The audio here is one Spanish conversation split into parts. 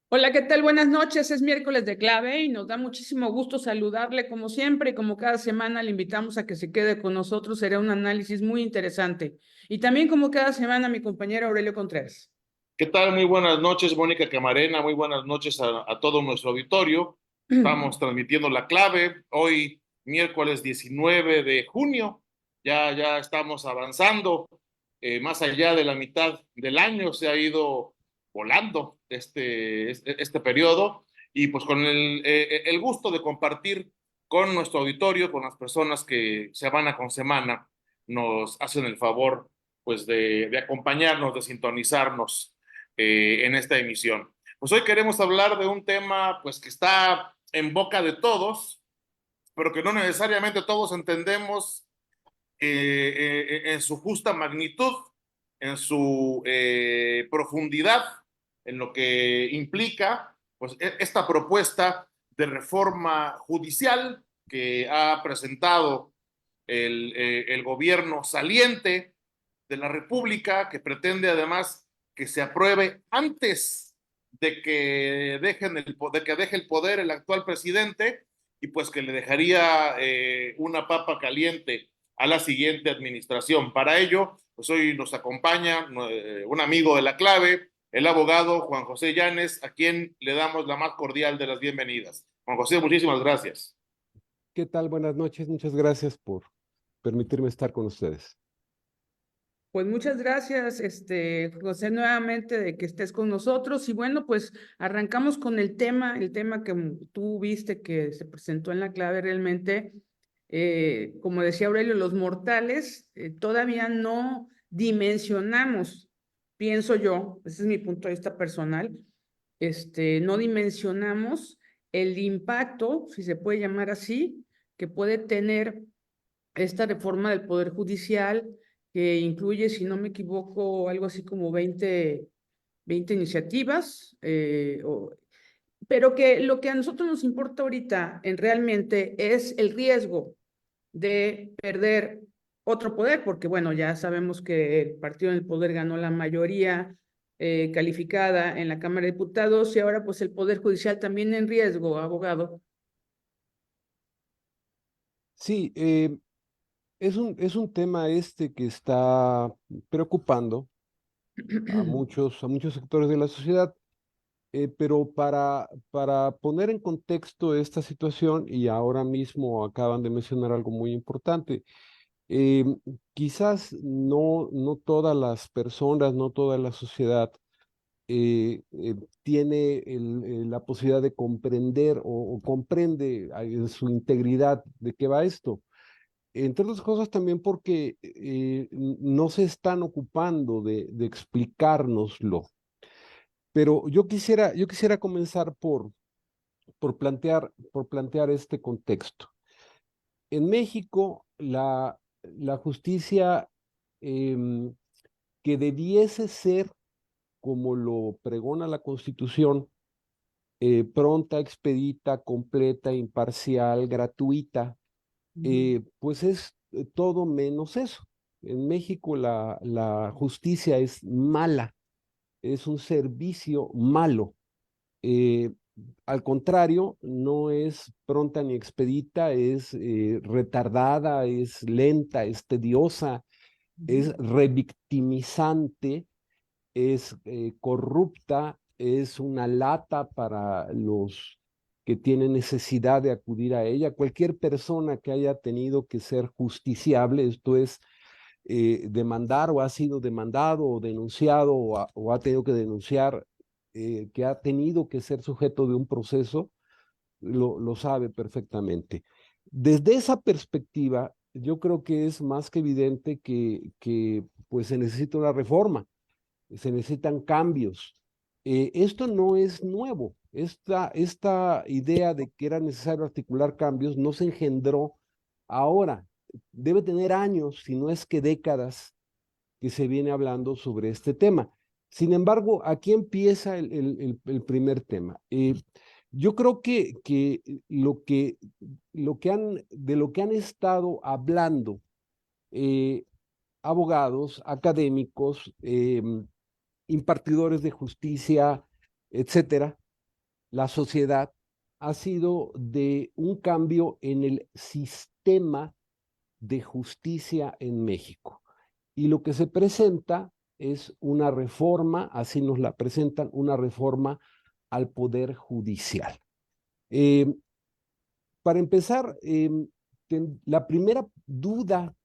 Hola, ¿qué tal? Buenas noches. Es miércoles de clave y nos da muchísimo gusto saludarle como siempre y como cada semana le invitamos a que se quede con nosotros. Será un análisis muy interesante. Y también como cada semana mi compañero Aurelio Contreras. ¿Qué tal? Muy buenas noches, Mónica Camarena. Muy buenas noches a todo nuestro auditorio. Estamos transmitiendo La Clave hoy, miércoles 19 de junio. Ya estamos avanzando. Más allá de la mitad del año se ha ido volando este periodo. Y pues con el gusto de compartir con nuestro auditorio, con las personas que semana con semana nos hacen el favor pues de acompañarnos, de sintonizarnos en esta emisión. Pues hoy queremos hablar de un tema pues que está en boca de todos, pero que no necesariamente todos entendemos en su justa magnitud, en su profundidad, en lo que implica pues esta propuesta de reforma judicial que ha presentado el gobierno saliente de la República, que pretende además que se apruebe antes de que deje el poder el actual presidente y pues que le dejaría una papa caliente a la siguiente administración. Para ello, pues hoy nos acompaña un amigo de La Clave, el abogado Juan José Llanes, a quien le damos la más cordial de las bienvenidas. Juan José, muchísimas gracias. ¿Qué tal? Buenas noches. Muchas gracias por permitirme estar con ustedes. Pues muchas gracias, José, nuevamente de que estés con nosotros. Y bueno, pues arrancamos con el tema que tú viste que se presentó en la clave realmente. Como decía Aurelio, los mortales todavía no dimensionamos, pienso yo, ese es mi punto de vista personal, no dimensionamos el impacto, si se puede llamar así, que puede tener esta reforma del Poder Judicial, que incluye, si no me equivoco, algo así como 20 iniciativas, pero que lo que a nosotros nos importa ahorita realmente es el riesgo de perder otro poder, porque bueno, ya sabemos que el partido en el poder ganó la mayoría calificada en la Cámara de Diputados y ahora pues el Poder Judicial también en riesgo, abogado. Sí, es un tema que está preocupando a muchos sectores de la sociedad, pero para poner en contexto esta situación, y ahora mismo acaban de mencionar algo muy importante, eh, quizás no todas las personas, no toda la sociedad tiene la posibilidad de comprender o comprende en su integridad de qué va esto. Entre otras cosas también porque no se están ocupando de explicárnoslo. Pero yo quisiera comenzar por plantear este contexto. En México, la justicia em, que debiese ser, como lo pregona la Constitución, pronta, expedita, completa, imparcial, gratuita, pues es todo menos eso. En México la justicia es mala, es un servicio malo. Eh, Al contrario, no es pronta ni expedita, es retardada, es lenta, es tediosa, es revictimizante, es corrupta, es una lata para los que tienen necesidad de acudir a ella. Cualquier persona que haya tenido que ser justiciable, esto es, demandar o ha sido demandado o denunciado o ha tenido que denunciar, que ha tenido que ser sujeto de un proceso, lo sabe perfectamente. Desde esa perspectiva, yo creo que es más que evidente que pues se necesita una reforma, se necesitan cambios. Esto no es nuevo. Esta idea de que era necesario articular cambios no se engendró ahora. Debe tener años, si no es que décadas, que se viene hablando sobre este tema. Sin embargo, aquí empieza el primer tema. Yo creo que de lo que han estado hablando eh, abogados, académicos, impartidores de justicia, etcétera, la sociedad ha sido de un cambio en el sistema de justicia en México. Y lo que se presenta es una reforma, así nos la presentan, una reforma al Poder Judicial. Para empezar, la primera duda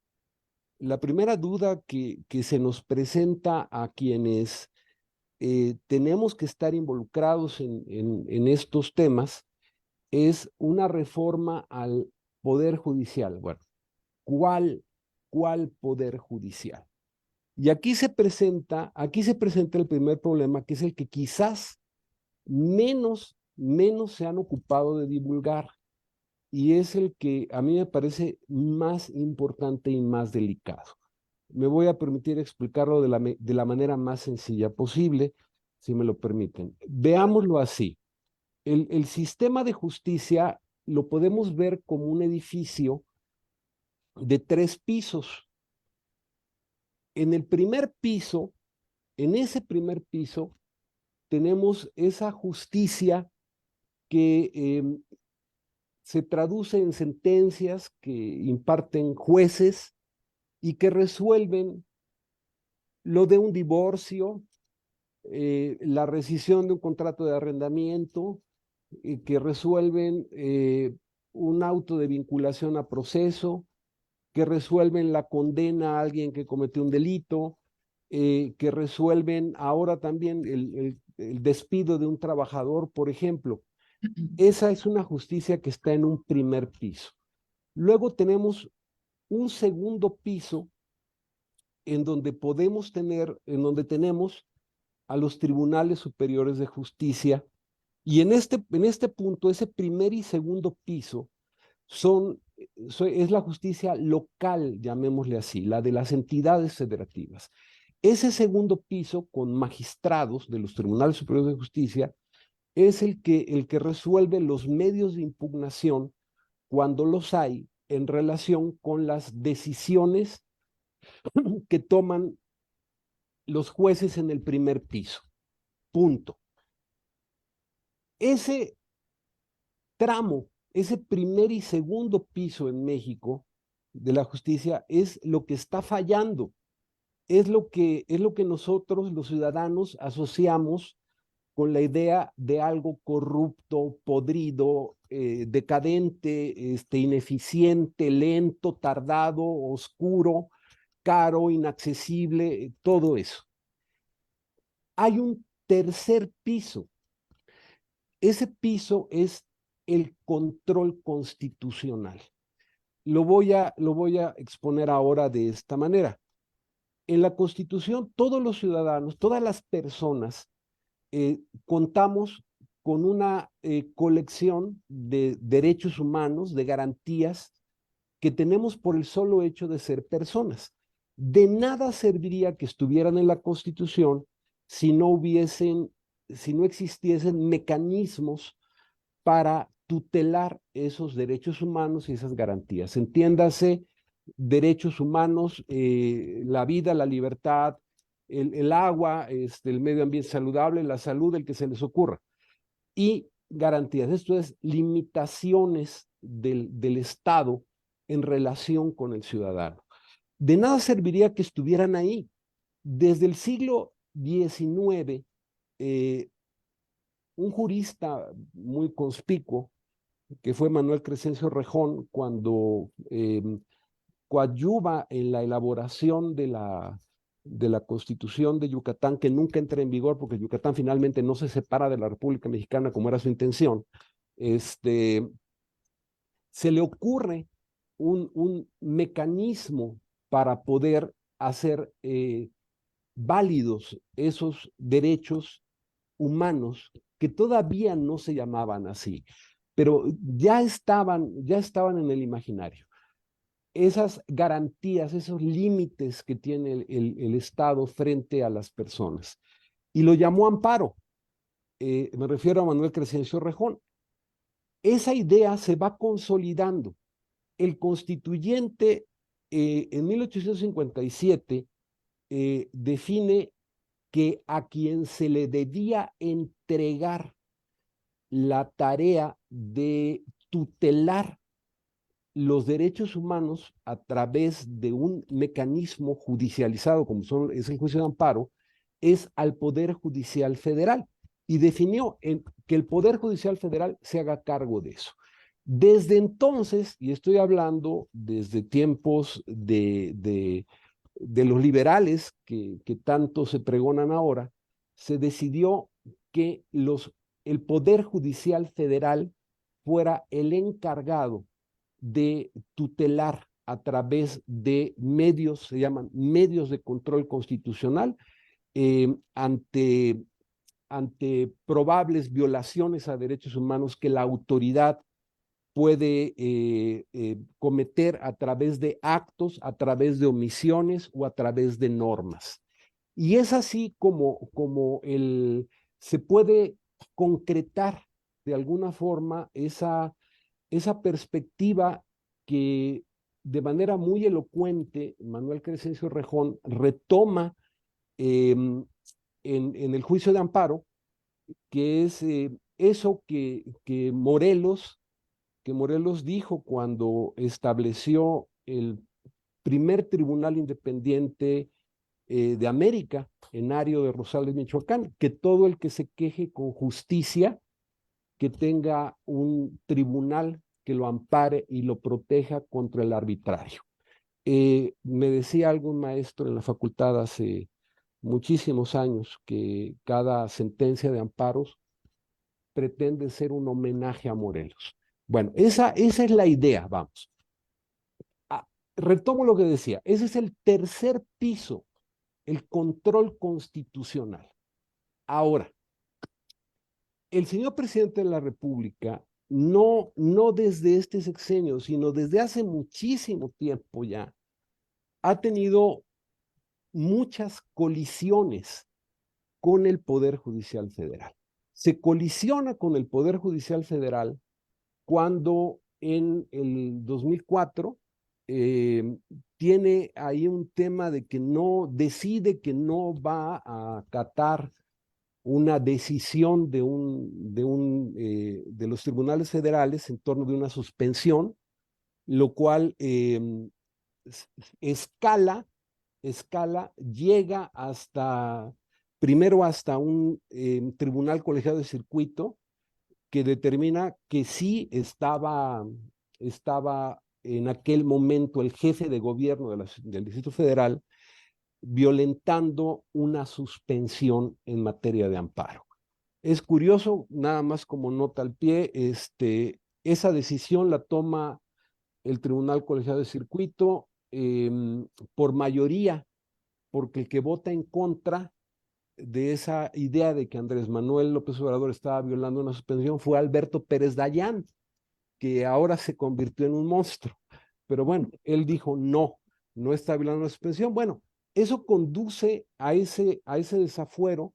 que se nos presenta a quienes tenemos que estar involucrados en estos temas es una reforma al Poder Judicial. Bueno, ¿cuál Poder Judicial? Y aquí se presenta el primer problema, que es el que quizás menos se han ocupado de divulgar, y es el que a mí me parece más importante y más delicado. Me voy a permitir explicarlo de la manera más sencilla posible, si me lo permiten. Veámoslo así. El sistema de justicia lo podemos ver como un edificio de 3 pisos. En el primer piso, en ese primer piso, tenemos esa justicia que se traduce en sentencias que imparten jueces y que resuelven lo de un divorcio, la rescisión de un contrato de arrendamiento, que resuelven un auto de vinculación a proceso, que resuelven la condena a alguien que cometió un delito, que resuelven ahora también el despido de un trabajador, por ejemplo. Esa es una justicia que está en un primer piso. Luego tenemos un segundo piso en donde tenemos a los tribunales superiores de justicia, y en este punto, ese primer y segundo piso es la justicia local, llamémosle así, la de las entidades federativas. Ese segundo piso, con magistrados de los tribunales superiores de justicia, es el que resuelve los medios de impugnación cuando los hay en relación con las decisiones que toman los jueces en el primer piso. Punto. Ese tramo, ese primer y segundo piso en México de la justicia es lo que está fallando, es lo que nosotros los ciudadanos asociamos con la idea de algo corrupto, podrido, decadente, ineficiente, lento, tardado, oscuro, caro, inaccesible, todo eso. Hay un tercer piso. Ese piso es el control constitucional. Lo voy a exponer ahora de esta manera. En la Constitución, todos los ciudadanos, todas las personas, contamos con una colección de derechos humanos, de garantías que tenemos por el solo hecho de ser personas. De nada serviría que estuvieran en la Constitución si no existiesen mecanismos para tutelar esos derechos humanos y esas garantías. Entiéndase, derechos humanos, la vida, la libertad, el agua, el medio ambiente saludable, la salud, el que se les ocurra. Y garantías, esto es limitaciones del Estado en relación con el ciudadano. De nada serviría que estuvieran ahí. Desde el siglo XIX, un jurista muy conspicuo, que fue Manuel Crescencio Rejón, cuando coadyuva en la elaboración de la Constitución de Yucatán, que nunca entra en vigor porque Yucatán finalmente no se separa de la República Mexicana como era su intención, se le ocurre un mecanismo para poder hacer válidos esos derechos humanos que todavía no se llamaban así, pero ya estaban en el imaginario. Esas garantías, esos límites que tiene el Estado frente a las personas. Y lo llamó amparo. Me refiero a Manuel Crescencio Rejón. Esa idea se va consolidando. El constituyente en 1857 define que a quien se le debía entregar la tarea de tutelar los derechos humanos a través de un mecanismo judicializado, como es el juicio de amparo, es al Poder Judicial Federal, y definió que el Poder Judicial Federal se haga cargo de eso. Desde entonces, y estoy hablando desde tiempos de los liberales que tanto se pregonan ahora, se decidió que el Poder Judicial Federal fuera el encargado de tutelar a través de medios, se llaman medios de control constitucional, ante probables violaciones a derechos humanos que la autoridad puede cometer a través de actos, a través de omisiones o a través de normas. Y es así como se puede concretar de alguna forma esa perspectiva que de manera muy elocuente Manuel Crescencio Rejón retoma en el juicio de amparo, que es eso que Morelos dijo cuando estableció el primer tribunal independiente de América en Ario de Rosales, Michoacán, que todo el que se queje con justicia, que tenga un tribunal que lo ampare y lo proteja contra el arbitrario. Me decía algún maestro en la facultad hace muchísimos años que cada sentencia de amparos pretende ser un homenaje a Morelos. Bueno, esa es la idea, vamos. Retomo lo que decía, ese es el tercer piso, el control constitucional. Ahora, el señor presidente de la República, no desde este sexenio, sino desde hace muchísimo tiempo ya, ha tenido muchas colisiones con el Poder Judicial Federal. Se colisiona con el Poder Judicial Federal cuando en el 2004 tiene ahí un tema de que decide que no va a acatar una decisión de los tribunales federales en torno de una suspensión, lo cual escala, llega primero hasta un tribunal colegiado de circuito que determina que sí estaba en aquel momento el jefe de gobierno del Distrito Federal violentando una suspensión en materia de amparo. Es curioso, nada más como nota al pie, esa decisión la toma el Tribunal Colegiado de Circuito por mayoría, porque el que vota en contra de esa idea de que Andrés Manuel López Obrador estaba violando una suspensión fue Alberto Pérez Dayán, que ahora se convirtió en un monstruo. Pero bueno, él dijo no está violando una suspensión. Bueno, eso conduce a ese desafuero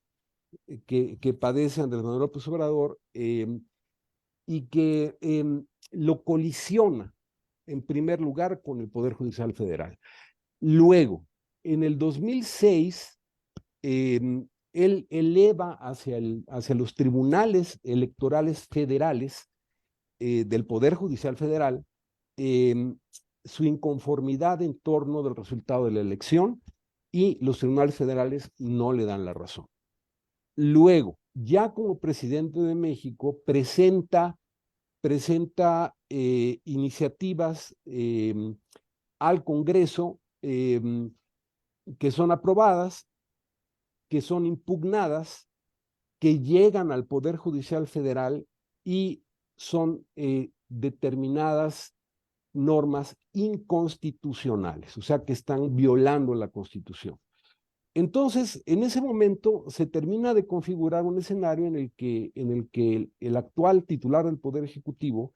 que padece Andrés Manuel López Obrador y que lo colisiona en primer lugar con el Poder Judicial Federal. Luego, en el 2006, él eleva hacia los tribunales electorales federales del Poder Judicial Federal su inconformidad en torno del resultado de la elección, y los tribunales federales no le dan la razón. Luego, ya como presidente de México, presenta iniciativas al Congreso que son aprobadas, que son impugnadas, que llegan al Poder Judicial Federal y son determinadas normas inconstitucionales, o sea que están violando la Constitución. Entonces, en ese momento se termina de configurar un escenario en el que el actual titular del Poder Ejecutivo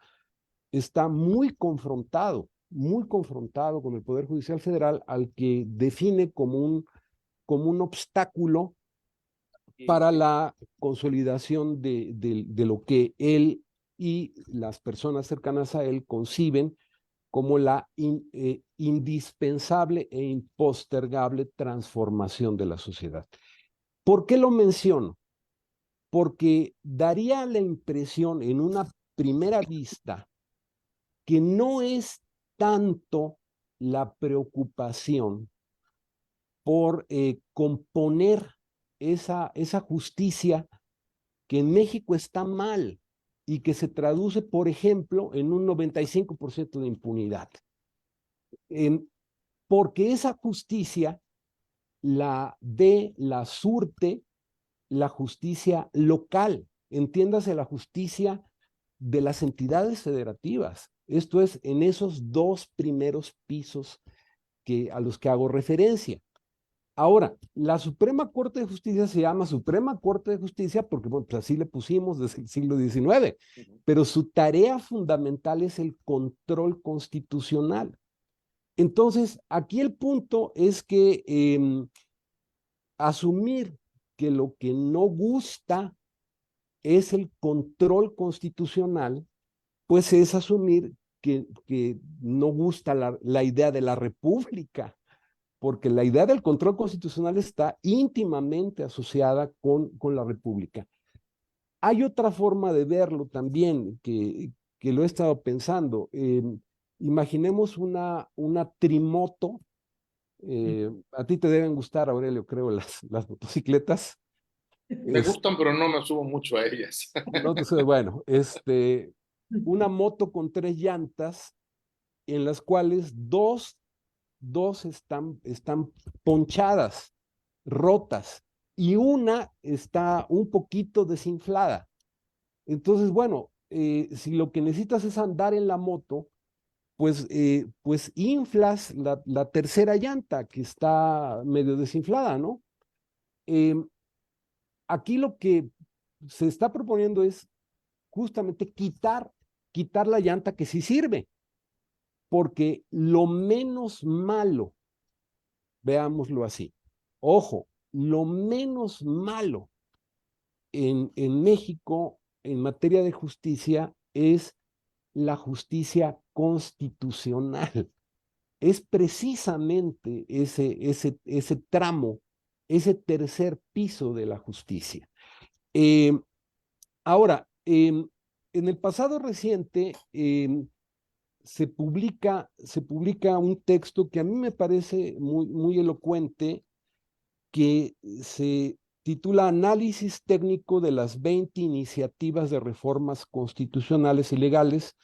está muy confrontado con el Poder Judicial Federal, al que define como un obstáculo para la consolidación de lo que él y las personas cercanas a él conciben como la indispensable e impostergable transformación de la sociedad. ¿Por qué lo menciono? porque daría la impresión en una primera vista que no es tanto la preocupación por componer esa justicia que en México está mal y que se traduce, por ejemplo, en un 95% de impunidad. Porque esa justicia la surte la justicia local, entiéndase la justicia de las entidades federativas. Esto es, en esos dos primeros pisos a los que hago referencia. Ahora, la Suprema Corte de Justicia se llama Suprema Corte de Justicia porque, bueno, pues así le pusimos desde el siglo XIX, pero su tarea fundamental es el control constitucional. Entonces, aquí el punto es que asumir que lo que no gusta es el control constitucional, pues es asumir que no gusta la idea de la república, porque la idea del control constitucional está íntimamente asociada con la república. Hay otra forma de verlo también, que lo he estado pensando. Imaginemos una trimoto. A ti te deben gustar, Aurelio, creo, las motocicletas. Me gustan, pero no me subo mucho a ellas. No te sé, bueno, una moto con 3 llantas en las cuales dos están ponchadas, rotas, y una está un poquito desinflada. Entonces, bueno, si lo que necesitas es andar en la moto, pues inflas la tercera llanta que está medio desinflada, ¿no? Aquí lo que se está proponiendo es justamente quitar la llanta que sí sirve, porque lo menos malo, veámoslo así, ojo, lo menos malo en México en materia de justicia es la justicia constitucional. Es precisamente ese tramo, ese tercer piso de la justicia. Ahora, en el pasado reciente se publica un texto que a mí me parece muy elocuente, que se titula Análisis técnico de las 20 iniciativas de reformas constitucionales y legales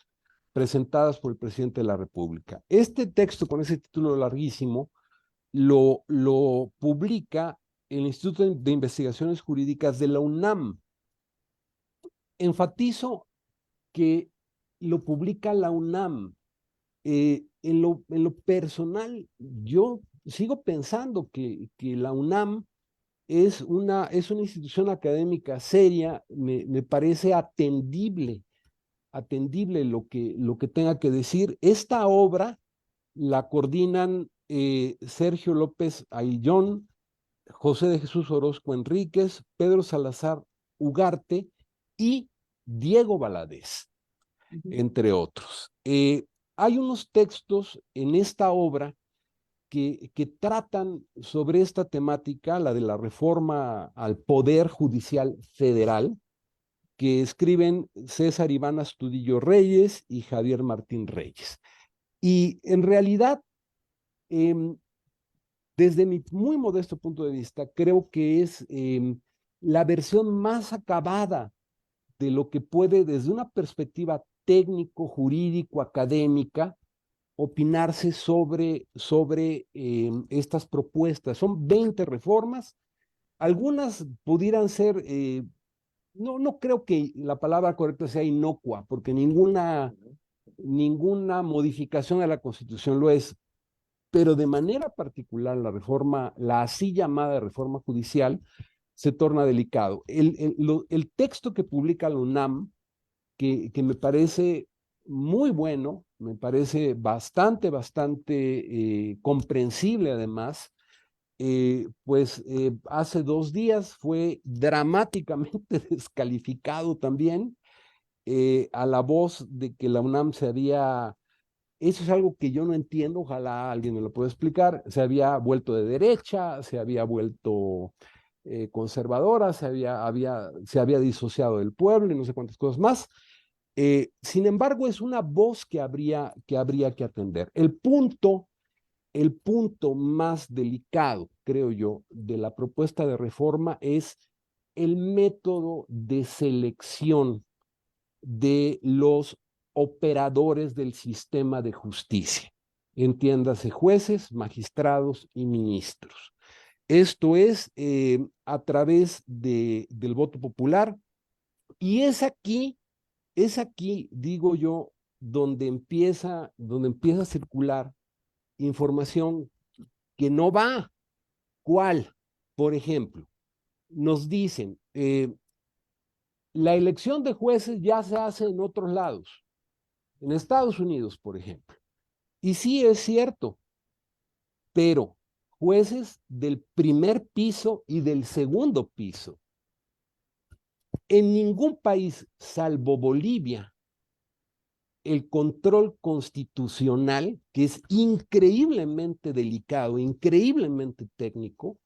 presentadas por el presidente de la República. Este texto, con ese título larguísimo, lo publica el Instituto de Investigaciones Jurídicas de la UNAM. Enfatizo que lo publica la UNAM. En lo personal, yo sigo pensando que la UNAM es una institución académica seria. Me parece atendible lo que tenga que decir. Esta obra la coordinan Sergio López Ayllón, José de Jesús Orozco Enríquez, Pedro Salazar Ugarte y Diego Valadez, entre otros. Hay unos textos en esta obra que tratan sobre esta temática, la de la reforma al Poder Judicial Federal, que escriben César Iván Astudillo Reyes y Javier Martín Reyes. Y en realidad, desde mi muy modesto punto de vista, creo que es la versión más acabada de lo que puede, desde una perspectiva técnico, jurídico, académica, opinarse sobre estas propuestas. Son 20 reformas. Algunas pudieran ser, no creo que la palabra correcta sea inocua, porque ninguna modificación a la Constitución lo es, pero de manera particular la así llamada reforma judicial, se torna delicado. El texto que publica la UNAM, que me parece muy bueno, me parece bastante comprensible además, pues hace 2 días fue dramáticamente descalificado también a la voz de que la UNAM eso es algo que yo no entiendo, ojalá alguien me lo pueda explicar, se había vuelto de derecha, se había vuelto conservadora, se había disociado del pueblo y no sé cuántas cosas más. Sin embargo, es una voz que habría que atender. El punto más delicado, creo yo, de la propuesta de reforma es el método de selección de los operadores del sistema de justicia. Entiéndase, jueces, magistrados y ministros. Esto es a través del voto popular, y es aquí, digo yo, donde empieza a circular información que no va. ¿Cuál? Por ejemplo, nos dicen, la elección de jueces ya se hace en otros lados, en Estados Unidos, por ejemplo. Y sí es cierto, pero jueces del primer piso y del segundo piso. En ningún país, salvo Bolivia, el control constitucional, que es increíblemente delicado, increíblemente técnico,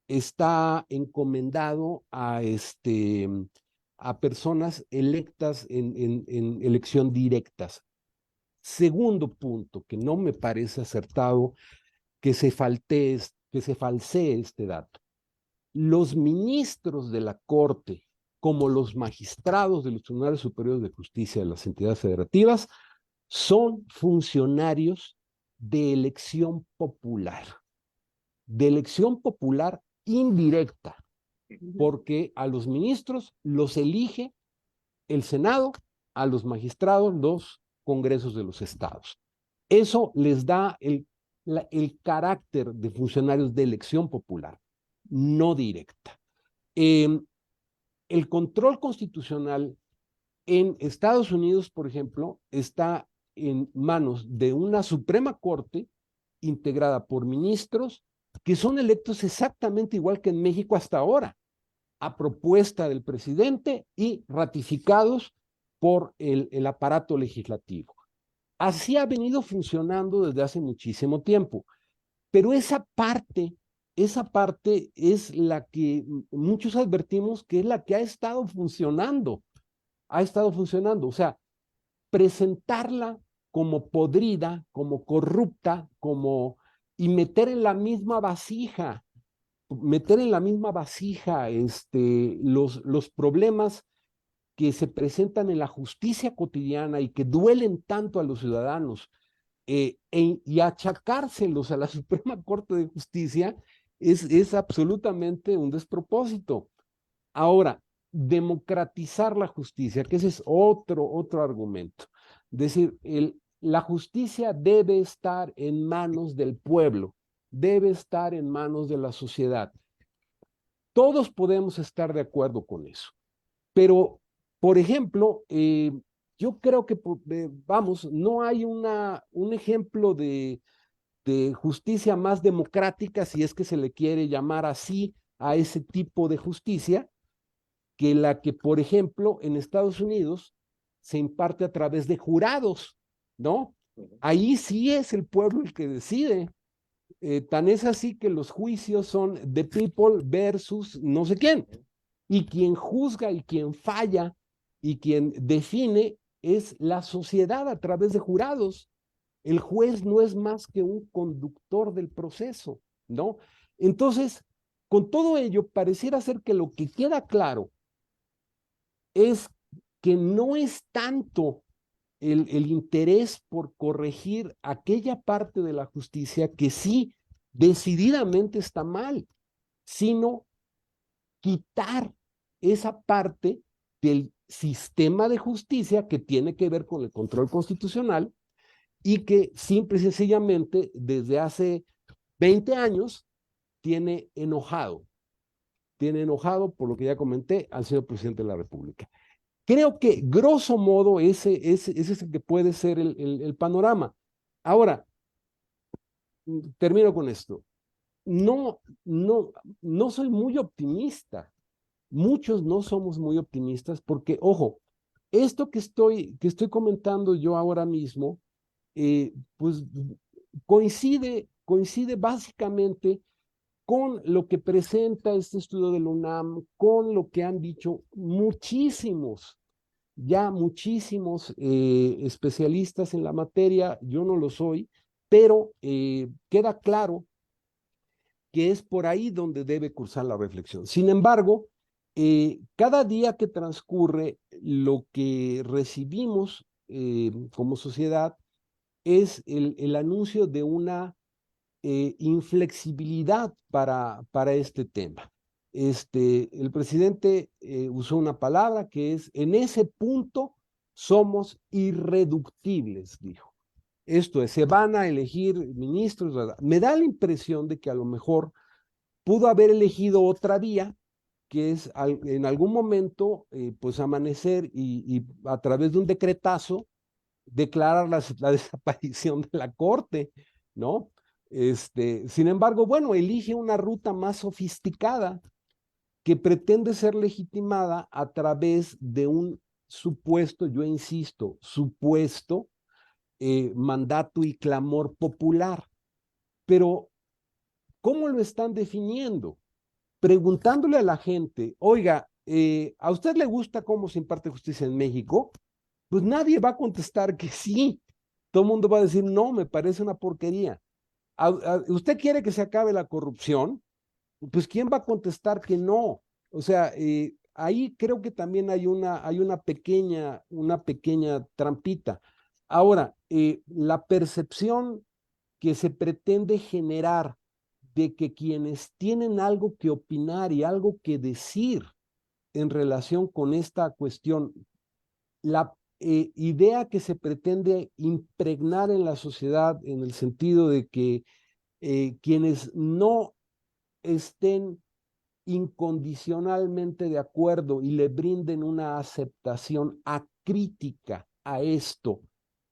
está encomendado a personas electas en elección directas. Segundo punto, que no me parece acertado que se falsee este dato. Los ministros de la Corte, como los magistrados de los tribunales superiores de justicia de las entidades federativas, son funcionarios de elección popular indirecta, porque a los ministros los elige el Senado, a los magistrados los congresos de los estados. Eso les da el carácter de funcionarios de elección popular, no directa. El control constitucional en Estados Unidos, por ejemplo, está en manos de una Suprema Corte integrada por ministros que son electos exactamente igual que en México hasta ahora, a propuesta del presidente y ratificados por el aparato legislativo. Así ha venido funcionando desde hace muchísimo tiempo, pero esa parte es la que muchos advertimos que es la que ha estado funcionando, o sea, presentarla como podrida, como corrupta, y meter en la misma vasija los problemas que se presentan en la justicia cotidiana y que duelen tanto a los ciudadanos, y achacárselos a la Suprema Corte de Justicia es absolutamente un despropósito. Ahora, democratizar la justicia, que ese es otro argumento. Es decir, la justicia debe estar en manos del pueblo, debe estar en manos de la sociedad. Todos podemos estar de acuerdo con eso. Pero, por ejemplo, yo creo que, no hay un ejemplo de justicia más democrática, si es que se le quiere llamar así a ese tipo de justicia, que la que, por ejemplo, en Estados Unidos se imparte a través de jurados, ¿no? Ahí sí es el pueblo el que decide. Tan es así que los juicios son the people versus no sé quién. Y quien juzga y quien falla y quien define es la sociedad a través de jurados. El juez no es más que un conductor del proceso, ¿no? Entonces, con todo ello, pareciera ser que lo que queda claro es que no es tanto el interés por corregir aquella parte de la justicia que sí decididamente está mal, sino quitar esa parte del sistema de justicia que tiene que ver con el control constitucional y que simple y sencillamente desde hace 20 años tiene enojado por lo que ya comenté al señor presidente de la República. Creo que, grosso modo, ese es el que puede ser el panorama. Ahora, termino con esto. No soy muy optimista. Muchos no somos muy optimistas porque, ojo, esto que estoy comentando yo ahora mismo, pues coincide básicamente con lo que presenta este estudio de la UNAM, con lo que han dicho muchísimos, ya muchísimos especialistas en la materia, yo no lo soy, pero queda claro que es por ahí donde debe cursar la reflexión. Sin embargo, cada día que transcurre, lo que recibimos como sociedad es el anuncio de una inflexibilidad para este tema. El presidente usó una palabra que es: en ese punto somos irreductibles, dijo. Esto es, se van a elegir ministros, ¿verdad? Me da la impresión de que a lo mejor pudo haber elegido otra vía, que es en algún momento, pues amanecer y a través de un decretazo declarar la desaparición de la corte, ¿no? Sin embargo, bueno, elige una ruta más sofisticada que pretende ser legitimada a través de un supuesto, yo insisto, supuesto mandato y clamor popular. Pero, ¿cómo lo están definiendo? Preguntándole a la gente: oiga, ¿a usted le gusta cómo se imparte justicia en México? Pues nadie va a contestar que sí. Todo el mundo va a decir: no, me parece una porquería. ¿Usted quiere que se acabe la corrupción? Pues ¿quién va a contestar que no? O sea, ahí creo que también hay una pequeña trampita. Ahora, la percepción que se pretende generar de que quienes tienen algo que opinar y algo que decir en relación con esta cuestión, la idea que se pretende impregnar en la sociedad en el sentido de que quienes no estén incondicionalmente de acuerdo y le brinden una aceptación acrítica a esto,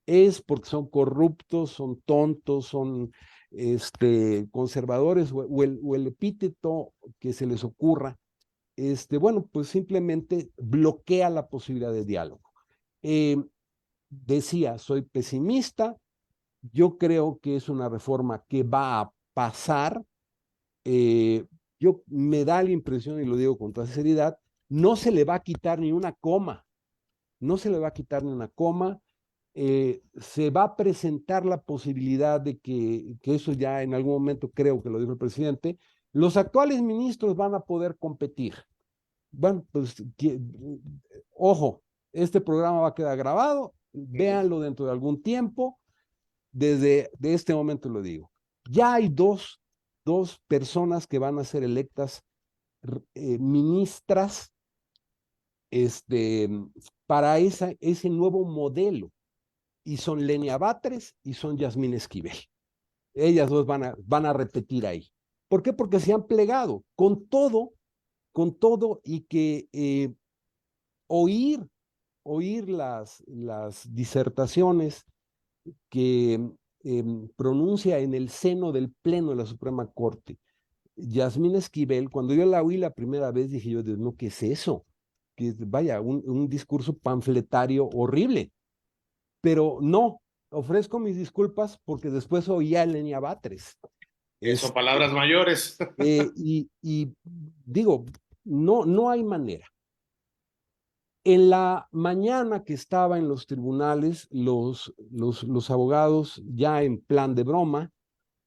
es porque son corruptos, son tontos, son conservadores o el epíteto que se les ocurra. Bueno, pues simplemente bloquea la posibilidad de diálogo. Decía, soy pesimista, yo creo que es una reforma que va a pasar. Yo me da la impresión, y lo digo con toda seriedad, no se le va a quitar ni una coma, no se le va a quitar ni una coma. Se va a presentar la posibilidad de que eso ya en algún momento, creo que lo dijo el presidente, los actuales ministros van a poder competir. Bueno, pues, ojo, este programa va a quedar grabado, véanlo dentro de algún tiempo, de este momento lo digo. Ya hay dos personas que van a ser electas ministras para ese nuevo modelo, y son Lenia Batres y son Yasmín Esquivel. Ellas dos van a repetir ahí. ¿Por qué? Porque se han plegado con todo, y que oír las disertaciones que pronuncia en el seno del Pleno de la Suprema Corte Yasmín Esquivel. Cuando yo la oí la primera vez, dije yo: Dios mío, ¿qué es eso? Que vaya, un discurso panfletario horrible. Pero no, ofrezco mis disculpas porque después oí a Lenia Batres. Son palabras mayores. Y digo, no hay manera. En la mañana que estaba en los tribunales, los abogados, ya en plan de broma,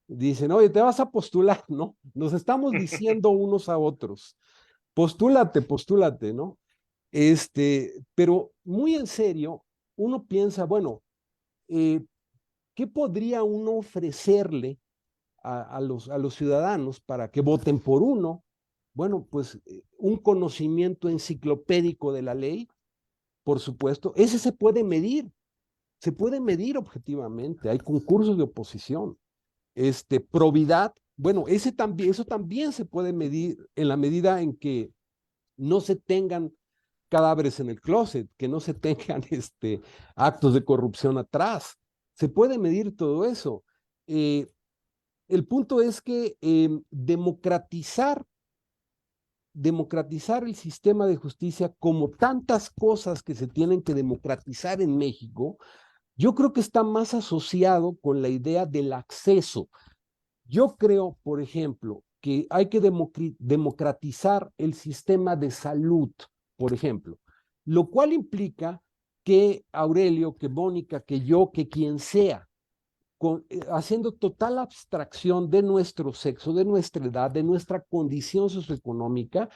dicen: oye, te vas a postular, ¿no? Nos estamos diciendo unos a otros: postúlate, ¿no? Pero muy en serio, uno piensa, bueno, ¿qué podría uno ofrecerle a los ciudadanos para que voten por uno? Bueno, pues un conocimiento enciclopédico de la ley, por supuesto. Ese se puede medir objetivamente. Hay concursos de oposición. Probidad, bueno, eso también se puede medir en la medida en que no se tengan cadáveres en el closet, que no se tengan actos de corrupción atrás. Se puede medir todo eso. El punto es que democratizar el sistema de justicia, como tantas cosas que se tienen que democratizar en México, yo creo que está más asociado con la idea del acceso. Yo creo, por ejemplo, que hay que democratizar el sistema de salud, por ejemplo, lo cual implica que Aurelio, que Mónica, que yo, que quien sea, haciendo total abstracción de nuestro sexo, de nuestra edad, de nuestra condición socioeconómica,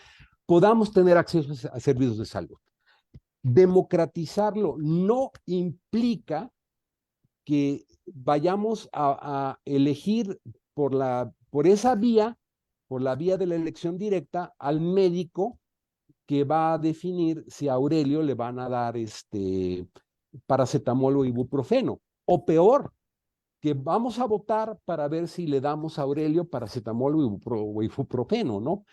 podamos tener acceso a servicios de salud. Democratizarlo no implica que vayamos a elegir por esa vía, por la vía de la elección directa, al médico que va a definir si a Aurelio le van a dar paracetamol o ibuprofeno. O peor, que vamos a votar para ver si le damos a Aurelio paracetamol o ibuprofeno, ¿no?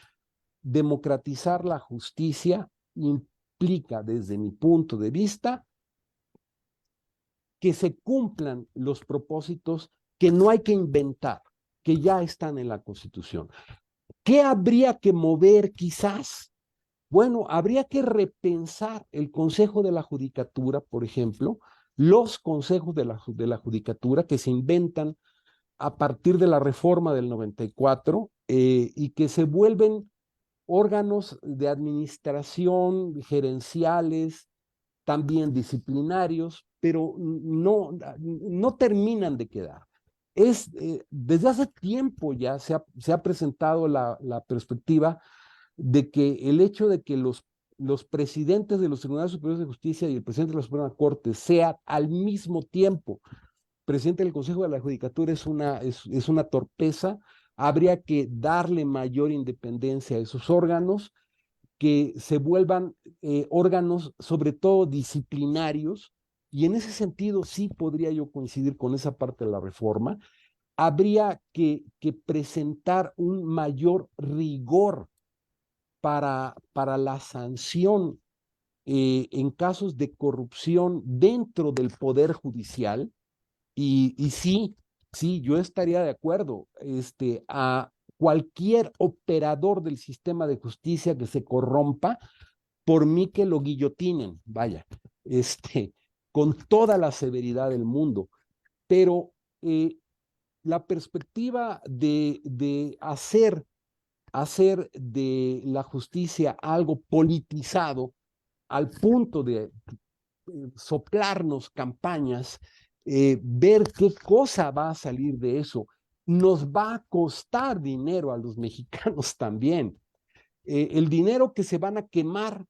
Democratizar la justicia implica, desde mi punto de vista, que se cumplan los propósitos que no hay que inventar, que ya están en la Constitución. ¿Qué habría que mover quizás? Bueno, habría que repensar el Consejo de la Judicatura, por ejemplo, los consejos de la Judicatura que se inventan a partir de la reforma del 94 y que se vuelven órganos de administración, gerenciales, también disciplinarios, pero no terminan de quedar. Desde hace tiempo ya se ha presentado la perspectiva de que el hecho de que los presidentes de los Tribunales Superiores de Justicia y el presidente de la Suprema Corte sean al mismo tiempo presidente del Consejo de la Judicatura es una torpeza. Habría que darle mayor independencia a esos órganos, que se vuelvan órganos sobre todo disciplinarios, y en ese sentido sí podría yo coincidir con esa parte de la reforma. Habría que presentar un mayor rigor para la sanción en casos de corrupción dentro del Poder Judicial. Y sí, yo estaría de acuerdo, a cualquier operador del sistema de justicia que se corrompa, por mí que lo guillotinen, vaya, con toda la severidad del mundo. Pero la perspectiva de hacer de la justicia algo politizado al punto de soplarnos campañas, ver qué cosa va a salir de eso, nos va a costar dinero a los mexicanos también. El dinero que se van a quemar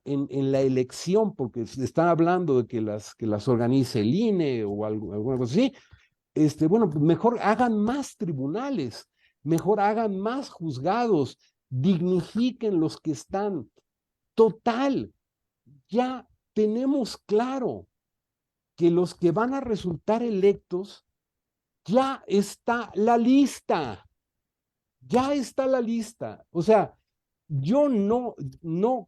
en la elección, porque se está hablando de que las organice el INE o alguna cosa así. Bueno, pues mejor hagan más tribunales, mejor hagan más juzgados, dignifiquen los que están. Total, ya tenemos claro que los que van a resultar electos, ya está la lista, ya está la lista. O sea, yo no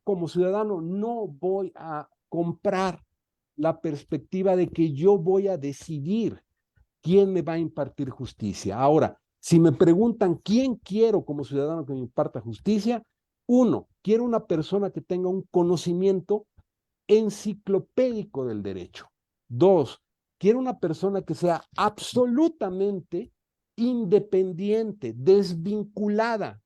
como ciudadano, no voy a comprar la perspectiva de que yo voy a decidir quién me va a impartir justicia. Ahora, si me preguntan quién quiero como ciudadano que me imparta justicia, uno, quiero una persona que tenga un conocimiento enciclopédico del derecho. Dos, quiero una persona que sea absolutamente independiente, desvinculada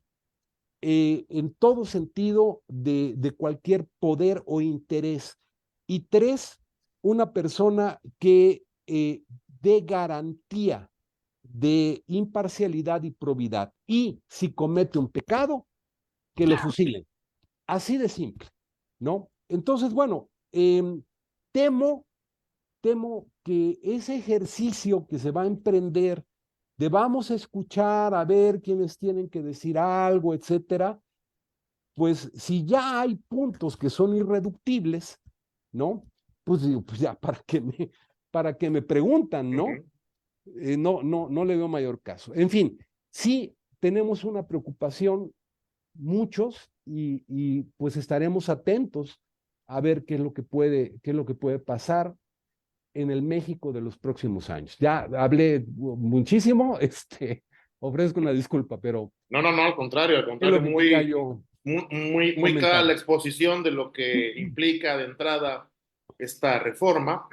en todo sentido de cualquier poder o interés. Y tres, una persona que dé garantía de imparcialidad y probidad. Y si comete un pecado, que lo fusilen. Así de simple, ¿no? Entonces, bueno, temo que ese ejercicio que se va a emprender de vamos a escuchar, a ver quiénes tienen que decir algo, etcétera, pues si ya hay puntos que son irreductibles, ¿no? Pues digo, pues ya, para que me preguntan, ¿no? No le veo mayor caso. En fin, sí tenemos una preocupación muchos y pues estaremos atentos a ver qué es lo que puede pasar en el México de los próximos años. Ya hablé muchísimo, ofrezco una disculpa, pero No, al contrario, es lo que quería yo muy clara la comentar. exposición de lo que implica de entrada esta reforma.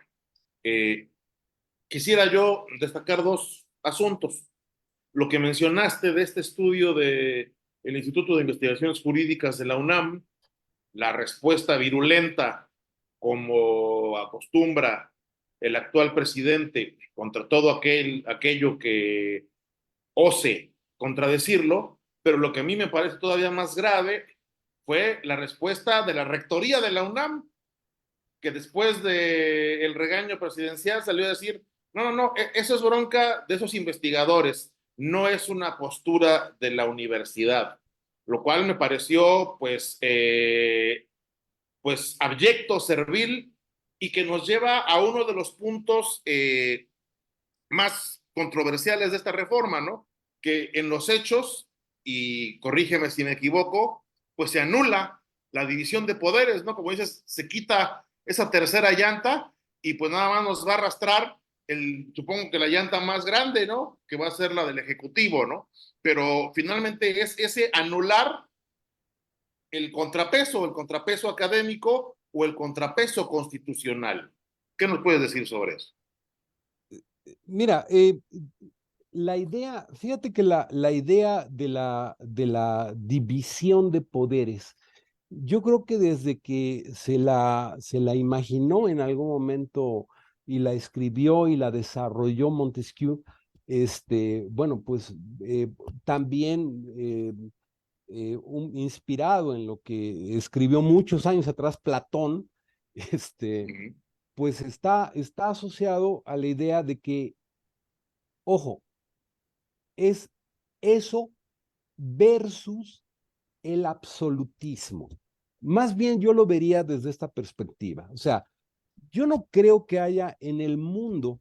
Quisiera yo destacar dos asuntos. lo que mencionaste de este estudio del Instituto de Investigaciones Jurídicas de la UNAM, la respuesta virulenta, como acostumbra el actual presidente contra todo aquello que ose contradecirlo, pero lo que a mí me parece todavía más grave fue la respuesta de la rectoría de la UNAM, que después del regaño presidencial salió a decir, no, eso es bronca de esos investigadores, no es una postura de la universidad, lo cual me pareció pues abyecto, servil, y que nos lleva a uno de los puntos más controversiales de esta reforma, ¿no? Que en los hechos, y corrígeme si me equivoco, pues se anula la división de poderes, ¿no? Como dices, se quita esa tercera llanta y pues nada más nos va a arrastrar supongo que la llanta más grande, ¿no? Que va a ser la del Ejecutivo, ¿no? Pero finalmente es ese anular el contrapeso académico o el contrapeso constitucional. ¿Qué nos puedes decir sobre eso? Mira, la idea, fíjate que la idea de la división de poderes, yo creo que desde que se la imaginó en algún momento y la escribió y la desarrolló Montesquieu, bueno, pues también inspirado en lo que escribió muchos años atrás Platón, pues está asociado a la idea de que, ojo, es eso versus el absolutismo. Más bien yo lo vería desde esta perspectiva. O sea, yo no creo que haya en el mundo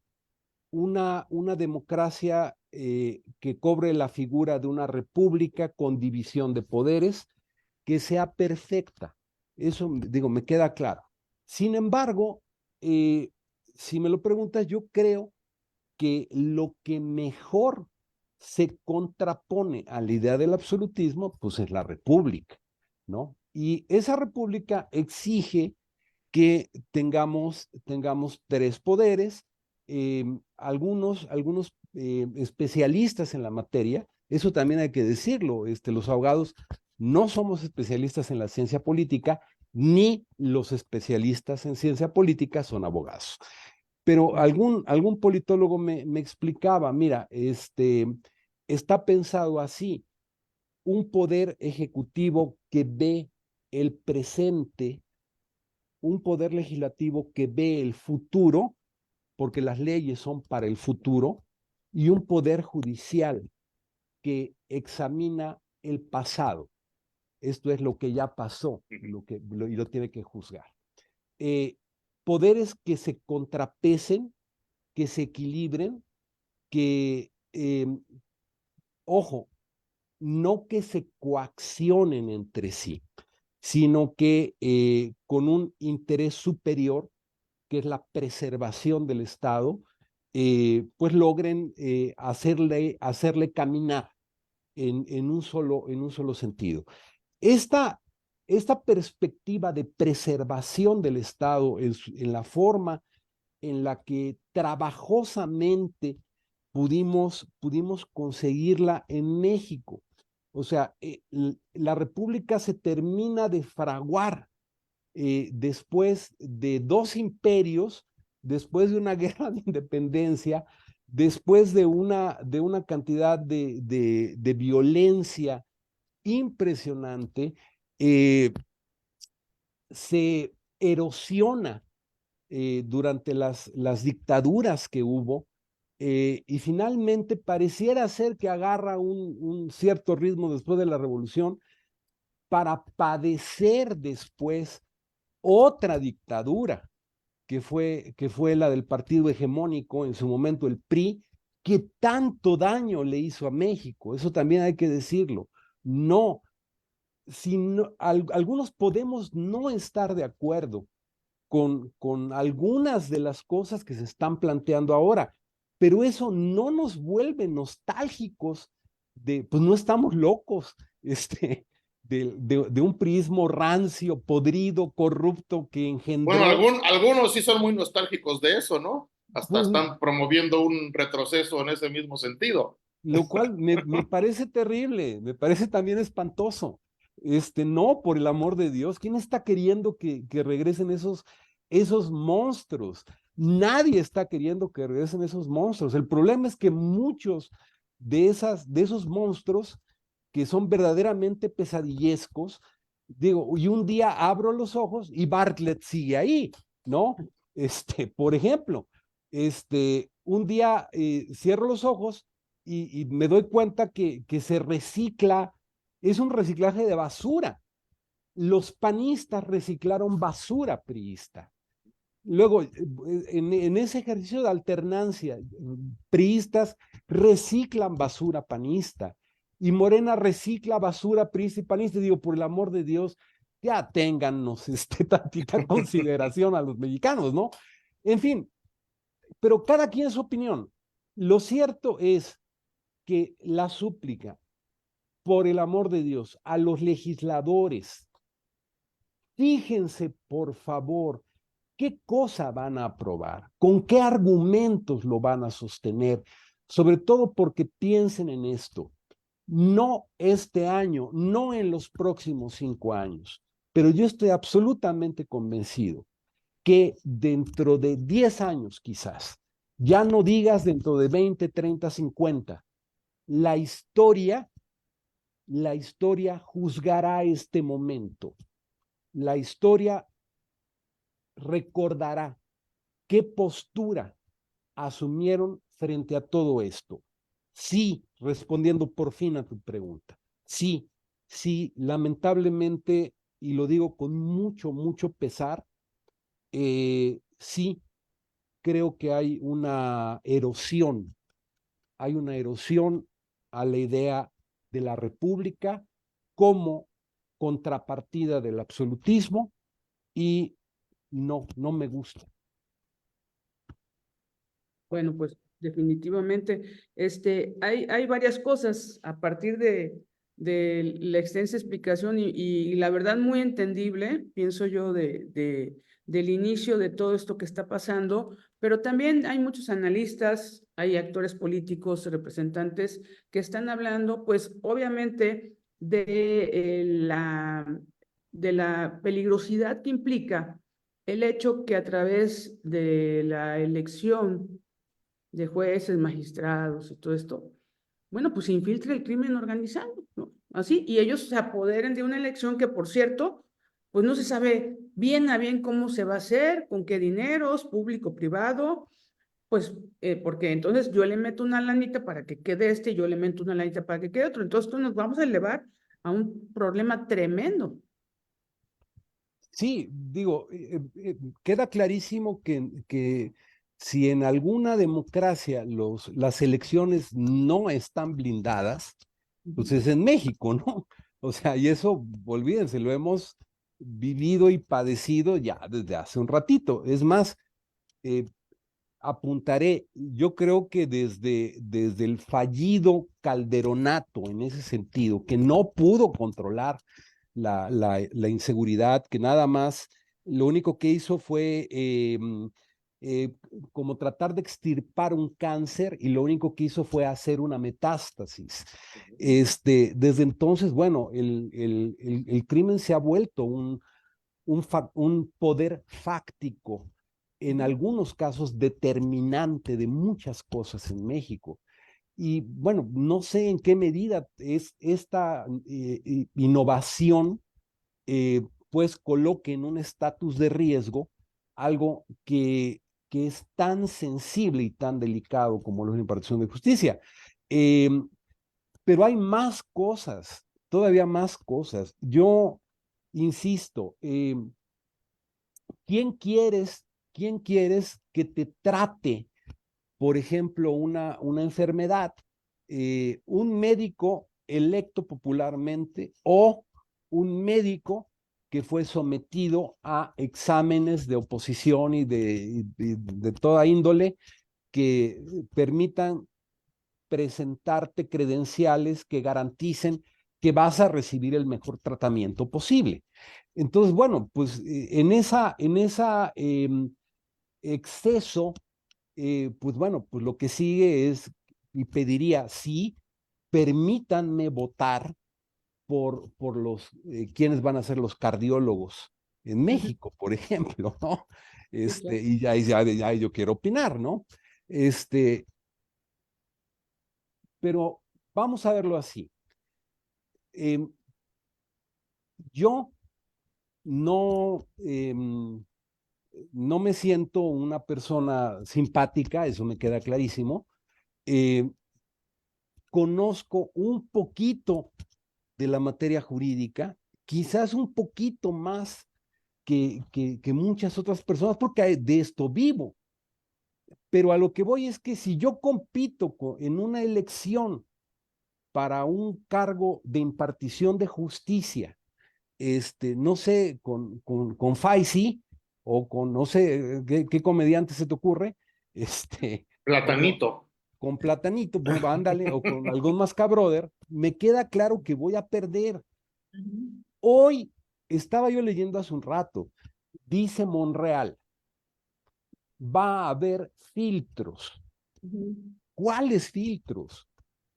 una democracia que cobre la figura de una república con división de poderes que sea perfecta. Eso, digo, me queda claro. Sin embargo, si me lo preguntas, yo creo que lo que mejor se contrapone a la idea del absolutismo, pues es la república, ¿no? Y esa república exige que tengamos tres poderes, algunos especialistas en la materia, eso también hay que decirlo, los abogados no somos especialistas en la ciencia política, ni los especialistas en ciencia política son abogados. Pero algún politólogo me explicaba, mira, está pensado así, un poder ejecutivo que ve el presente, un poder legislativo que ve el futuro, porque las leyes son para el futuro, y un poder judicial que examina el pasado. Esto es lo que ya pasó y lo tiene que juzgar. Poderes que se contrapesen, que se equilibren, que, ojo, no que se coaccionen entre sí, sino que con un interés superior, que es la preservación del Estado, pues logren hacerle caminar en un solo sentido. Esta perspectiva de preservación del Estado en la forma en la que trabajosamente pudimos conseguirla en México. O sea, la República se termina de fraguar después de dos imperios, después de una guerra de independencia, después de una cantidad de violencia impresionante, se erosiona durante las dictaduras que hubo, y finalmente pareciera ser que agarra un cierto ritmo después de la revolución para padecer después otra dictadura, que fue la del partido hegemónico, en su momento el PRI, que tanto daño le hizo a México. Eso también hay que decirlo. No, algunos podemos no estar de acuerdo con algunas de las cosas que se están planteando ahora, pero eso no nos vuelve nostálgicos pues no estamos locos, de un prismo rancio, podrido, corrupto que engendró. Bueno, algunos sí son muy nostálgicos de eso, ¿no? Hasta Pues, están promoviendo un retroceso en ese mismo sentido. lo cual me parece terrible, me parece también espantoso. No, por el amor de Dios, ¿quién está queriendo que regresen esos monstruos? Nadie está queriendo que regresen esos monstruos. El problema es que muchos de esos monstruos que son verdaderamente pesadillescos, digo, y un día abro los ojos y Bartlett sigue ahí, ¿no? Por ejemplo, un día cierro los ojos y me doy cuenta que se recicla, es un reciclaje de basura. Los panistas reciclaron basura priista. Luego, en ese ejercicio de alternancia, priistas reciclan basura panista y Morena recicla basura priista y panista. Digo, por el amor de Dios, ya téngannos tantita consideración a los mexicanos, ¿no? En fin, pero cada quien su opinión. Lo cierto es que la súplica, por el amor de Dios, a los legisladores, fíjense, por favor, qué cosa van a aprobar, con qué argumentos lo van a sostener, sobre todo porque piensen en esto, no este año, no en los próximos 5 años, pero yo estoy absolutamente convencido que dentro de 10 años quizás, ya no digas dentro de 20, 30, 50, la historia juzgará este momento. La historia recordará qué postura asumieron frente a todo esto. Sí, respondiendo por fin a tu pregunta, sí, lamentablemente, y lo digo con mucho, mucho pesar, sí, creo que hay una erosión a la idea de la república como contrapartida del absolutismo y no me gusta. Bueno, pues definitivamente, hay varias cosas a partir de la extensa explicación y la verdad muy entendible, pienso yo, del inicio de todo esto que está pasando, pero también hay muchos analistas, hay actores políticos, representantes que están hablando, pues obviamente de la peligrosidad que implica el hecho que a través de la elección de jueces, magistrados y todo esto, bueno, pues se infiltra el crimen organizado, ¿no? Así, y ellos se apoderen de una elección que, por cierto, pues no se sabe bien a bien cómo se va a hacer, con qué dineros, público, privado, pues, porque entonces yo le meto una lanita para que quede yo le meto una lanita para que quede otro, entonces nos vamos a elevar a un problema tremendo. Sí, digo, queda clarísimo que si en alguna democracia las elecciones no están blindadas, pues es en México, ¿no? O sea, y eso, olvídense, lo hemos vivido y padecido ya desde hace un ratito. Es más, apuntaré, yo creo que desde el fallido Calderonato en ese sentido, que no pudo controlar la inseguridad, que nada más lo único que hizo fue como tratar de extirpar un cáncer y lo único que hizo fue hacer una metástasis. Desde entonces, bueno, el crimen se ha vuelto un poder fáctico, en algunos casos determinante de muchas cosas en México. Y bueno, no sé en qué medida es esta innovación pues coloque en un estatus de riesgo algo que es tan sensible y tan delicado como la impartición de justicia. Pero hay más cosas, todavía más cosas. Yo insisto, ¿quién quieres que te trate, por ejemplo, una enfermedad? ¿Un médico electo popularmente o un médico que fue sometido a exámenes de oposición y de toda índole que permitan presentarte credenciales que garanticen que vas a recibir el mejor tratamiento posible? Entonces, bueno, pues en esa exceso, pues bueno, pues lo que sigue es y pediría, sí, permítanme votar por los quienes van a ser los cardiólogos en México, por ejemplo, ¿no? Sí, claro. Y ya yo quiero opinar, ¿no? Pero vamos a verlo así. Yo no, no me siento una persona simpática, eso me queda clarísimo. Conozco un poquito de la materia jurídica, quizás un poquito más que muchas otras personas, porque de esto vivo. Pero a lo que voy es que si yo compito en una elección para un cargo de impartición de justicia, no sé, con Faisy o con, no sé, qué comediante se te ocurre, pero Platanito. con Platanito, pues ándale, o con algún Mascabrother, me queda claro que voy a perder. Hoy estaba yo leyendo hace un rato, dice Monreal, va a haber filtros. ¿Cuáles filtros?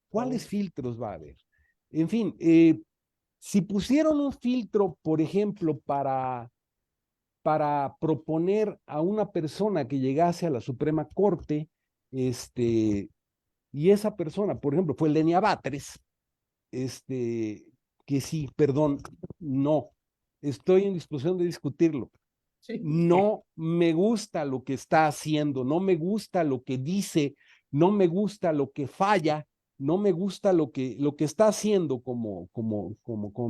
¿Cuáles filtros va a haber? En fin, si pusieron un filtro, por ejemplo, para proponer a una persona que llegase a la Suprema Corte, y esa persona, por ejemplo, fue Lenia Batres, que sí, perdón, no, estoy en disposición de discutirlo. Sí. No me gusta lo que está haciendo, no me gusta lo que dice, no me gusta lo que falla, no me gusta lo que está haciendo como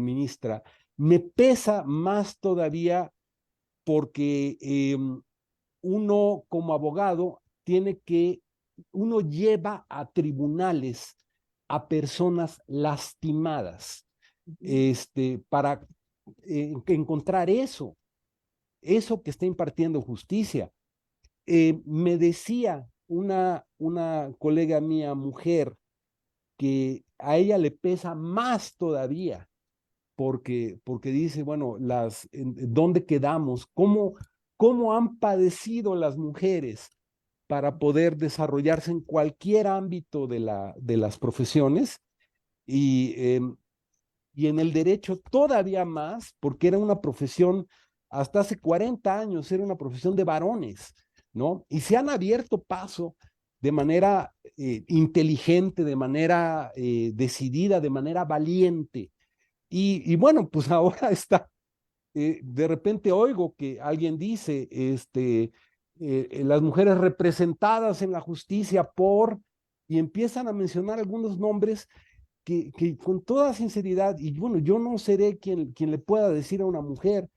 ministra. Me pesa más todavía porque uno como abogado uno lleva a tribunales a personas lastimadas, para encontrar eso que está impartiendo justicia. Me decía una colega mía, mujer, que a ella le pesa más todavía, porque dice, bueno, ¿dónde quedamos? ¿Cómo han padecido las mujeres para poder desarrollarse en cualquier ámbito de las profesiones? Y, y en el derecho todavía más, porque era una profesión, hasta hace 40 años, era una profesión de varones, ¿no? Y se han abierto paso de manera inteligente, de manera decidida, de manera valiente. Y bueno, pues ahora está, de repente oigo que alguien dice, las mujeres representadas en la justicia y empiezan a mencionar algunos nombres que con toda sinceridad, y bueno, yo no seré quien le pueda decir a una mujer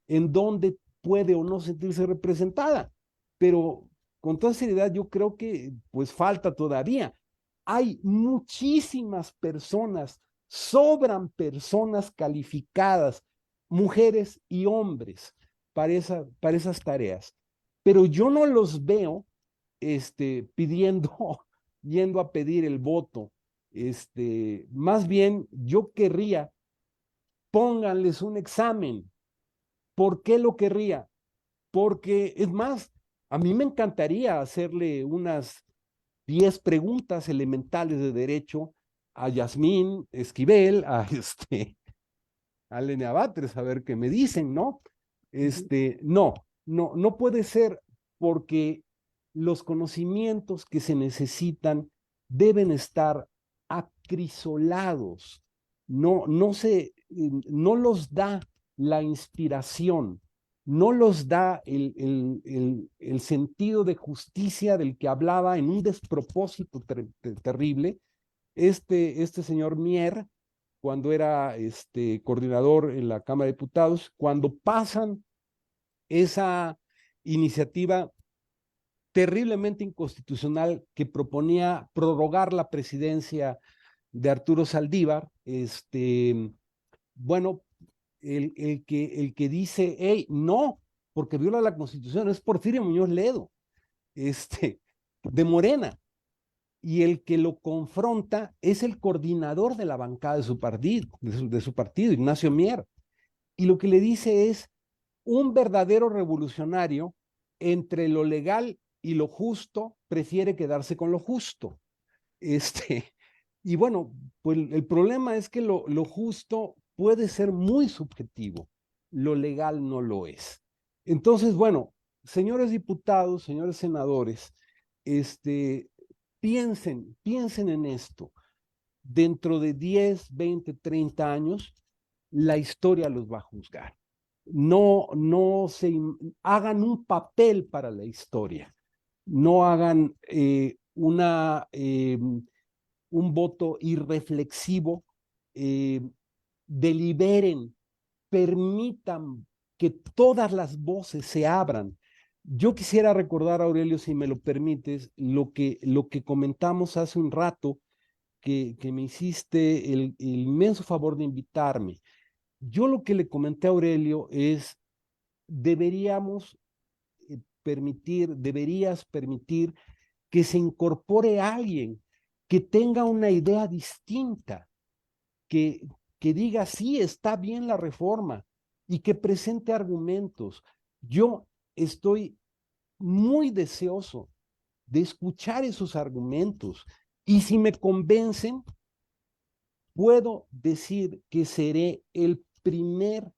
en dónde puede o no sentirse representada, pero con toda sinceridad yo creo que pues falta todavía. Hay muchísimas personas, sobran personas calificadas, mujeres y hombres, para esas tareas, pero yo no los veo pidiendo, yendo a pedir el voto. Más bien yo querría, pónganles un examen. ¿Por qué lo querría? Porque es más, a mí me encantaría hacerle unas 10 preguntas elementales de derecho a Yasmín Esquivel, a Lenia Batres, a ver qué me dicen, ¿no? No puede ser, porque los conocimientos que se necesitan deben estar acrisolados. No los da la inspiración, no los da el sentido de justicia del que hablaba en un despropósito terrible este señor Mier, cuando era coordinador en la Cámara de Diputados, cuando pasan esa iniciativa terriblemente inconstitucional que proponía prorrogar la presidencia de Arturo Saldívar, bueno, el que dice, hey, no, porque viola la Constitución, es Porfirio Muñoz Ledo, de Morena, y el que lo confronta es el coordinador de la bancada de su partido, Ignacio Mier, y lo que le dice es: un verdadero revolucionario entre lo legal y lo justo prefiere quedarse con lo justo. Y bueno, pues el problema es que lo justo puede ser muy subjetivo, lo legal no lo es. Entonces, bueno, señores diputados, señores senadores, piensen en esto. Dentro de 10, 20, 30 años, la historia los va a juzgar. No hagan un papel para la historia, no hagan un voto irreflexivo, deliberen, permitan que todas las voces se abran. Yo quisiera recordar, Aurelio, si me lo permites, lo que comentamos hace un rato, que me hiciste el inmenso favor de invitarme. Yo lo que le comenté a Aurelio es, deberías permitir que se incorpore alguien que tenga una idea distinta, que, que diga, sí, está bien la reforma y que presente argumentos. Yo estoy muy deseoso de escuchar esos argumentos y si me convencen, puedo decir que seré el primer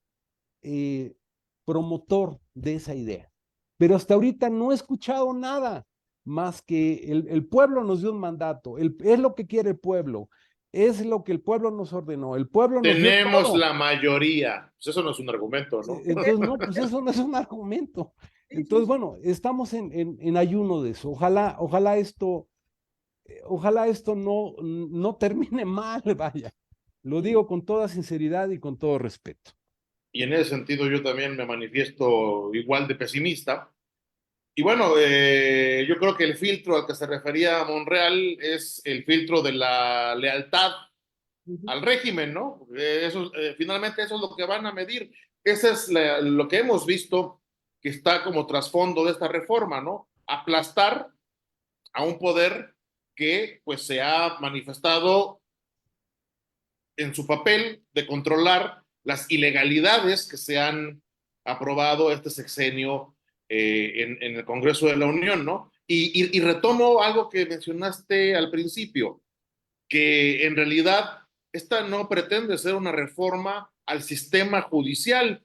promotor de esa idea. Pero hasta ahorita no he escuchado nada más que el pueblo nos dio un mandato, es lo que quiere el pueblo, es lo que el pueblo nos ordenó, el pueblo nos dio Tenemos todo. la mayoría. Pues eso no es un argumento, ¿no? Entonces, no, pues eso no es un argumento. Sí, sí, Entonces, sí. bueno, estamos en ayuno de eso. Ojalá esto no termine mal, vaya. Lo digo con toda sinceridad y con todo respeto. Y en ese sentido yo también me manifiesto igual de pesimista. Y bueno, yo creo que el filtro al que se refería Monreal es el filtro de la lealtad Ujú. al régimen, ¿no? Finalmente eso es lo que van a medir. Ese es lo que hemos visto que está como trasfondo de esta reforma, ¿no? Aplastar a un poder que pues se ha manifestado en su papel de controlar las ilegalidades que se han aprobado este sexenio en el Congreso de la Unión, ¿no? Y retomo algo que mencionaste al principio, que en realidad esta no pretende ser una reforma al sistema judicial,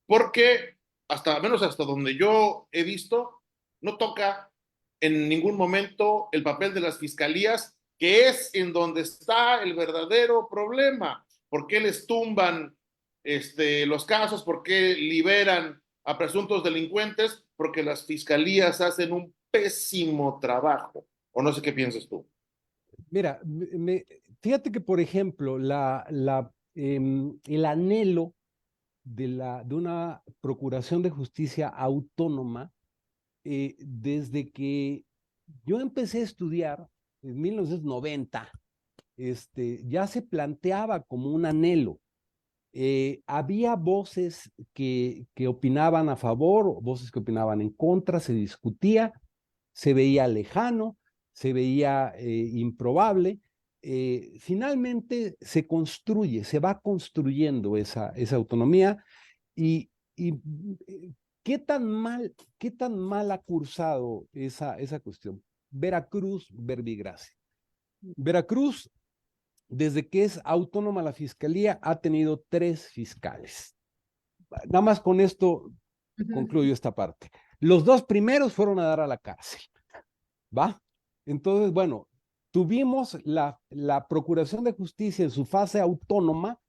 porque hasta menos hasta donde yo he visto, no toca en ningún momento el papel de las fiscalías, que es en donde está el verdadero problema. ¿Por qué les tumban los casos? ¿Por qué liberan a presuntos delincuentes? Porque las fiscalías hacen un pésimo trabajo. O no sé qué piensas tú. Mira, fíjate que, por ejemplo, el anhelo de una procuración de justicia autónoma, desde que yo empecé a estudiar en 1990, ya se planteaba como un anhelo. Había voces que opinaban a favor, voces que opinaban en contra, se discutía, se veía lejano, se veía improbable. Finalmente se va construyendo esa autonomía y ¿qué tan mal ha cursado esa cuestión? Veracruz, verbigracia. Veracruz, desde que es autónoma la fiscalía, ha tenido 3 fiscales. Nada más con esto concluyo esta parte. Los 2 primeros fueron a dar a la cárcel, ¿va? Entonces, bueno, tuvimos la Procuración de Justicia en su fase autónoma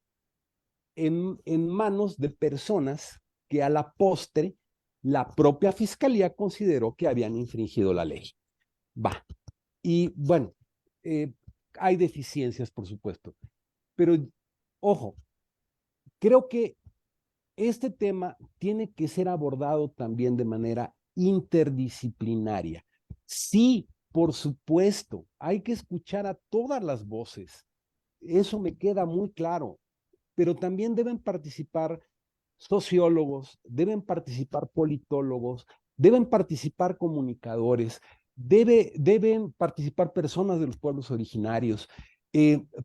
en manos de personas que a la postre la propia fiscalía consideró que habían infringido la ley. Va. Y bueno, hay deficiencias, por supuesto, pero ojo, creo que este tema tiene que ser abordado también de manera interdisciplinaria. Sí, por supuesto, hay que escuchar a todas las voces. Eso me queda muy claro, pero también deben participar sociólogos, deben participar politólogos, deben participar comunicadores, deben participar personas de los pueblos originarios.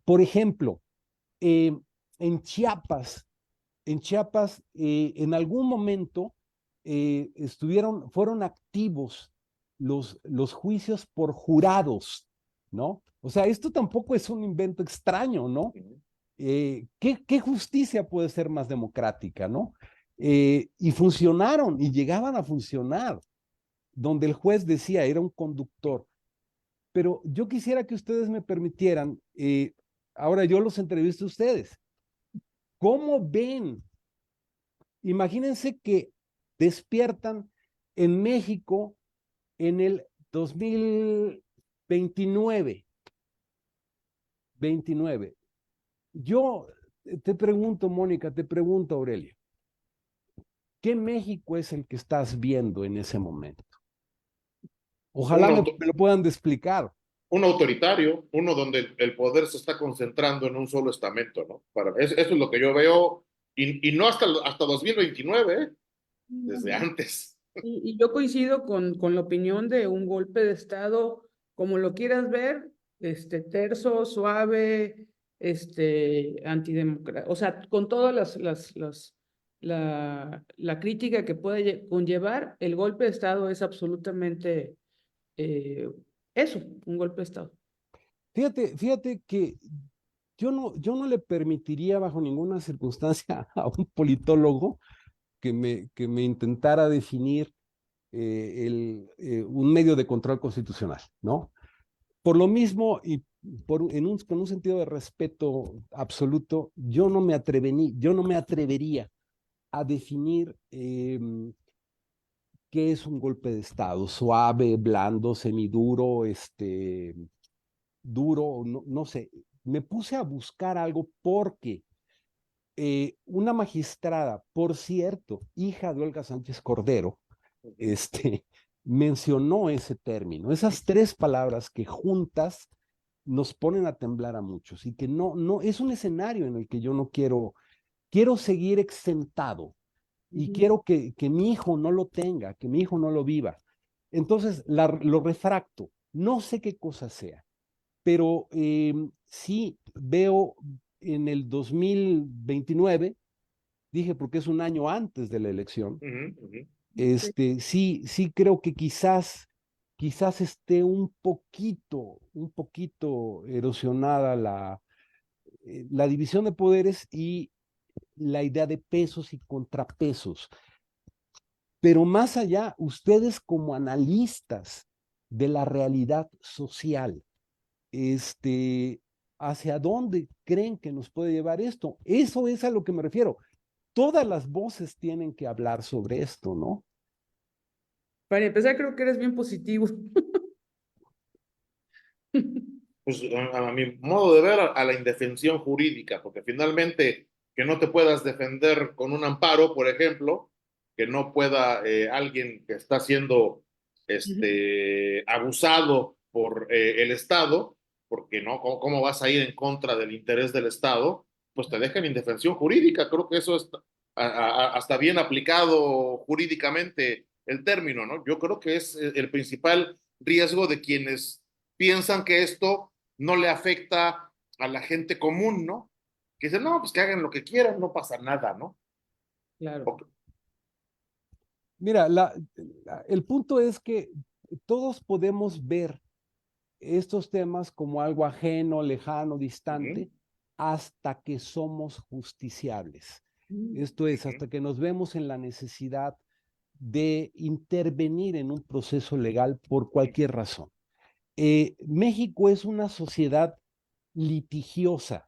Por ejemplo, eh, en Chiapas, en algún momento fueron activos los juicios por jurados, ¿no? O sea, esto tampoco es un invento extraño, ¿no? Ujú. ¿Qué justicia puede ser más democrática, ¿no? Y funcionaron y llegaban a funcionar, donde el juez decía, era un conductor. Pero yo quisiera que ustedes me permitieran, ahora yo los entrevisto a ustedes. ¿Cómo ven? Imagínense que despiertan en México en el 2029. 29. Yo te pregunto, Mónica, te pregunto, Aurelio, ¿qué México es el que estás viendo en ese momento? Un, Ojalá auto- me lo puedan explicar. un autoritario, uno donde el poder se está concentrando en un solo estamento, ¿no? Eso es lo que yo veo, y no hasta 2029, ¿eh? Desde antes. Y yo coincido con la opinión de un golpe de Estado, como lo quieras ver, terso, suave, antidemocrático, o sea, con todas la crítica que puede conllevar, el golpe de Estado es absolutamente eso, un golpe de Estado. Fíjate que yo no le permitiría bajo ninguna circunstancia a un politólogo que me intentara definir un medio de control constitucional, ¿no? Por lo mismo, y con un sentido de respeto absoluto, yo no me atrevería a definir qué es un golpe de Estado, suave, blando, semiduro, duro, no, no sé. Me puse a buscar algo porque una magistrada, por cierto, hija de Olga Sánchez Cordero, mencionó ese término, esas tres palabras que juntas nos ponen a temblar a muchos y que no, es un escenario en el que yo no quiero seguir exentado y quiero que mi hijo no lo tenga, que mi hijo no lo viva. Entonces, lo refracto, no sé qué cosa sea, pero sí veo en el 2029, dije porque es un año antes de la elección, Ujú, ujú. sí creo que quizás esté un poquito erosionada la división de poderes y la idea de pesos y contrapesos. Pero más allá, ustedes como analistas de la realidad social, ¿hacia dónde creen que nos puede llevar esto? Eso es a lo que me refiero. Todas las voces tienen que hablar sobre esto, ¿no? Para empezar, creo que eres bien positivo. Pues a mi modo de ver, a la indefensión jurídica, porque finalmente que no te puedas defender con un amparo, por ejemplo, que no pueda alguien que está siendo abusado por el Estado, porque no, ¿cómo vas a ir en contra del interés del Estado? Pues te dejan indefensión jurídica. Creo que eso es hasta bien aplicado jurídicamente el término, ¿no? Yo creo que es el principal riesgo de quienes piensan que esto no le afecta a la gente común, ¿no? Que dicen, no, pues que hagan lo que quieran, no pasa nada, ¿no? Claro. Ok. Mira, el punto es que todos podemos ver estos temas como algo ajeno, lejano, Ujú, distante, hasta que somos justiciables. Mm. Esto es, ujú, hasta que nos vemos en la necesidad de intervenir en un proceso legal por cualquier razón. México es una sociedad litigiosa,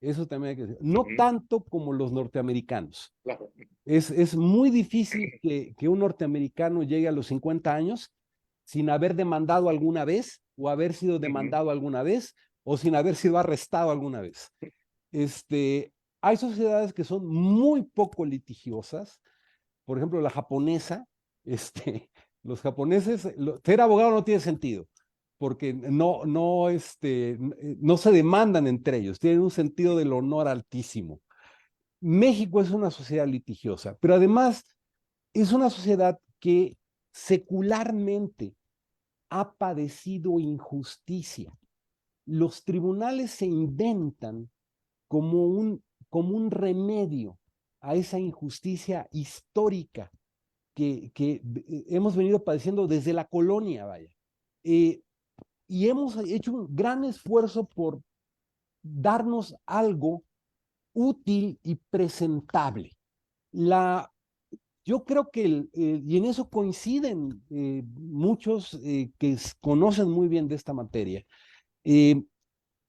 eso también hay que decir, no ujú, tanto como los norteamericanos. claro. Es muy difícil que un norteamericano llegue a los 50 años sin haber demandado alguna vez o haber sido Ujú, demandado alguna vez o sin haber sido arrestado alguna vez. Hay sociedades que son muy poco litigiosas, por ejemplo, la japonesa, los japoneses, ser abogado no tiene sentido, porque no se demandan entre ellos, tienen un sentido del honor altísimo. México es una sociedad litigiosa, pero además es una sociedad que secularmente ha padecido injusticia. Los tribunales se inventan como un remedio a esa injusticia histórica que hemos venido padeciendo desde la colonia, vaya. Eh, y hemos hecho un gran esfuerzo por darnos algo útil y presentable. Yo creo que, y en eso coinciden muchos que conocen muy bien de esta materia,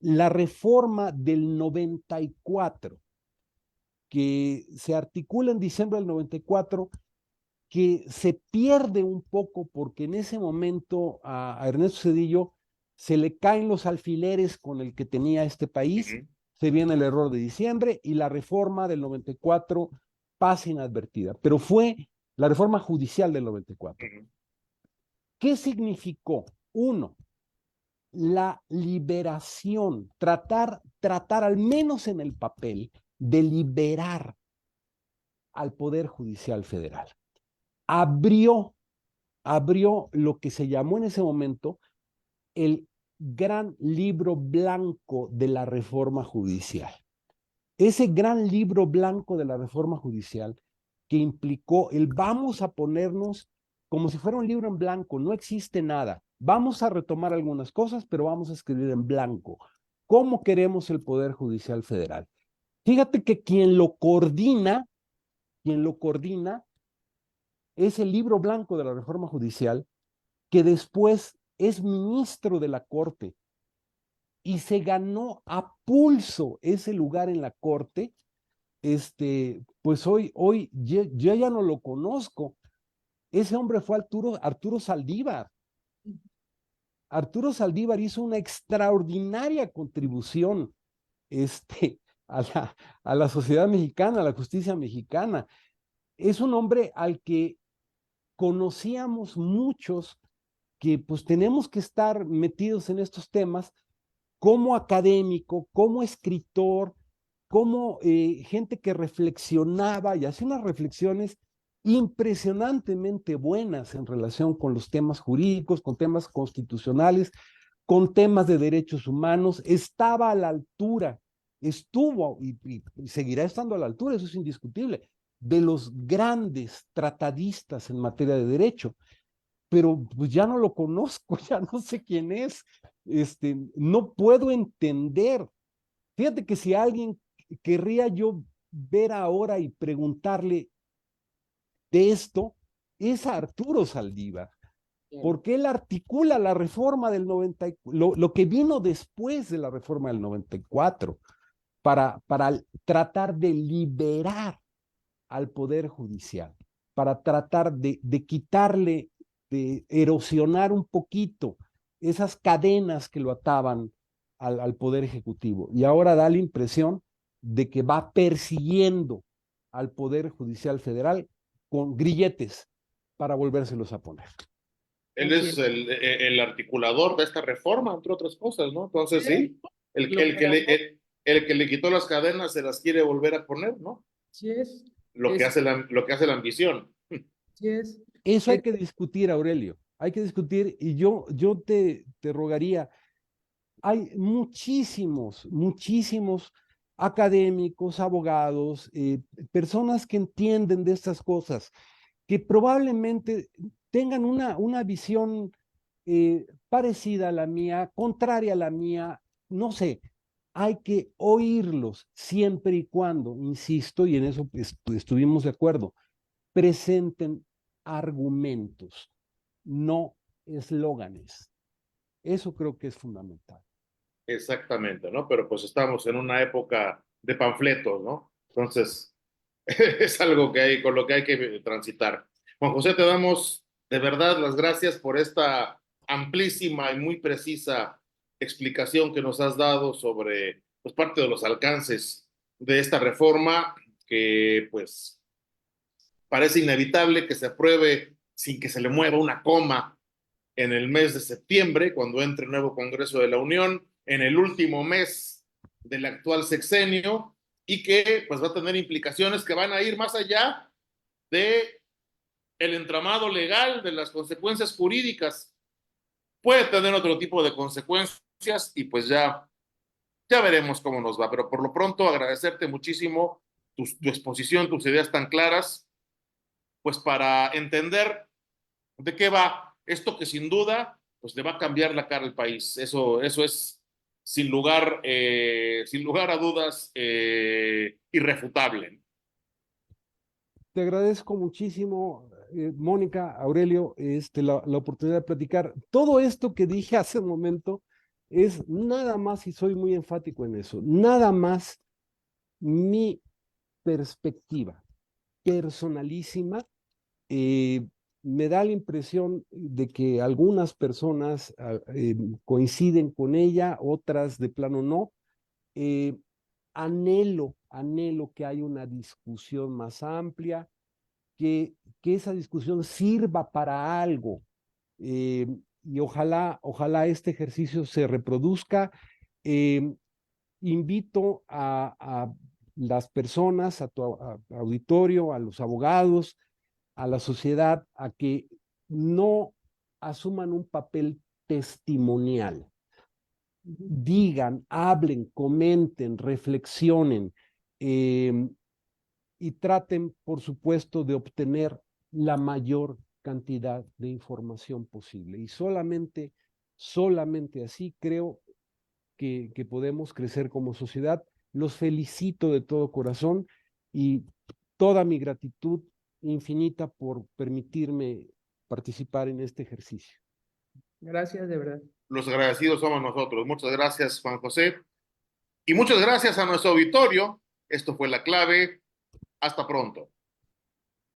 la reforma del 94, que se articula en diciembre del 94, que se pierde un poco porque en ese momento a Ernesto Zedillo se le caen los alfileres con el que tenía este país, se viene el error de diciembre y la reforma del 94 pasa inadvertida, pero fue la reforma judicial del 94. ¿Qué significó? Uno, la liberación, tratar al menos en el papel, de liberar al Poder Judicial Federal. Abrió lo que se llamó en ese momento el gran libro blanco de la reforma judicial. Ese gran libro blanco de la reforma judicial que implicó el vamos a ponernos como si fuera un libro en blanco, no existe nada. Vamos a retomar algunas cosas, pero vamos a escribir en blanco. ¿Cómo queremos el Poder Judicial Federal? Fíjate que quien lo coordina es el libro blanco de la reforma judicial, que después es ministro de la Corte y se ganó a pulso ese lugar en la Corte. Pues hoy yo ya no lo conozco. Ese hombre fue Arturo Saldívar. Arturo Saldívar hizo una extraordinaria contribución a la sociedad mexicana, a la justicia mexicana. Es un hombre al que conocíamos muchos que pues tenemos que estar metidos en estos temas como académico, como escritor, como gente que reflexionaba y hacía unas reflexiones impresionantemente buenas en relación con los temas jurídicos, con temas constitucionales, con temas de derechos humanos. Estaba a la altura, estuvo y seguirá estando a la altura, eso es indiscutible, de los grandes tratadistas en materia de derecho, pero pues ya no lo conozco, ya no sé quién es, no puedo entender. Fíjate que si alguien querría yo ver ahora y preguntarle de esto, es a Arturo Saldívar, porque él articula la reforma del 94, lo que vino después de la reforma del 94, para tratar de liberar al Poder Judicial, para tratar de quitarle, de erosionar un poquito esas cadenas que lo ataban al Poder Ejecutivo. Y ahora da la impresión de que va persiguiendo al Poder Judicial Federal con grilletes para volvérselos a poner. Él es el articulador de esta reforma, entre otras cosas, ¿no? Entonces, sí, el que le quitó las cadenas se las quiere volver a poner, ¿no? Sí es. Lo que hace la ambición. Sí es. Eso hay que discutir, Aurelio. Hay que discutir, y yo te rogaría, hay muchísimos académicos, abogados, personas que entienden de estas cosas, que probablemente tengan una visión parecida a la mía, contraria a la mía, no sé. Hay que oírlos siempre y cuando, insisto, y en eso estuvimos de acuerdo, presenten argumentos, no eslóganes. Eso creo que es fundamental. Exactamente, ¿no? Pero pues estamos en una época de panfletos, ¿no? Entonces, es algo con lo que hay que transitar. Juan José, te damos de verdad las gracias por esta amplísima y muy precisa explicación que nos has dado sobre pues, parte de los alcances de esta reforma que pues parece inevitable que se apruebe sin que se le mueva una coma en el mes de septiembre, cuando entre el nuevo Congreso de la Unión, en el último mes del actual sexenio, y que pues va a tener implicaciones que van a ir más allá de el entramado legal, de las consecuencias jurídicas. Puede tener otro tipo de consecuencias y pues ya veremos cómo nos va. Pero por lo pronto agradecerte muchísimo tu exposición, tus ideas tan claras, pues para entender de qué va esto que sin duda pues le va a cambiar la cara al país. Eso es sin lugar a dudas irrefutable. Te agradezco muchísimo, Mónica, Aurelio, la oportunidad de platicar. Todo esto que dije hace un momento es nada más, y soy muy enfático en eso, nada más mi perspectiva personalísima. Me da la impresión de que algunas personas coinciden con ella, otras de plano no. Anhelo que haya una discusión más amplia, que esa discusión sirva para algo, y ojalá este ejercicio se reproduzca. Invito a las personas, a tu auditorio, a los abogados, a la sociedad, a que no asuman un papel testimonial. Digan, hablen, comenten, reflexionen, y traten, por supuesto, de obtener la mayor cantidad de información posible. Y solamente así creo que podemos crecer como sociedad. Los felicito de todo corazón y toda mi gratitud infinita por permitirme participar en este ejercicio. Gracias, de verdad. Los agradecidos somos nosotros. Muchas gracias, Juan José. Y muchas gracias a nuestro auditorio. Esto fue La Clave. Hasta pronto.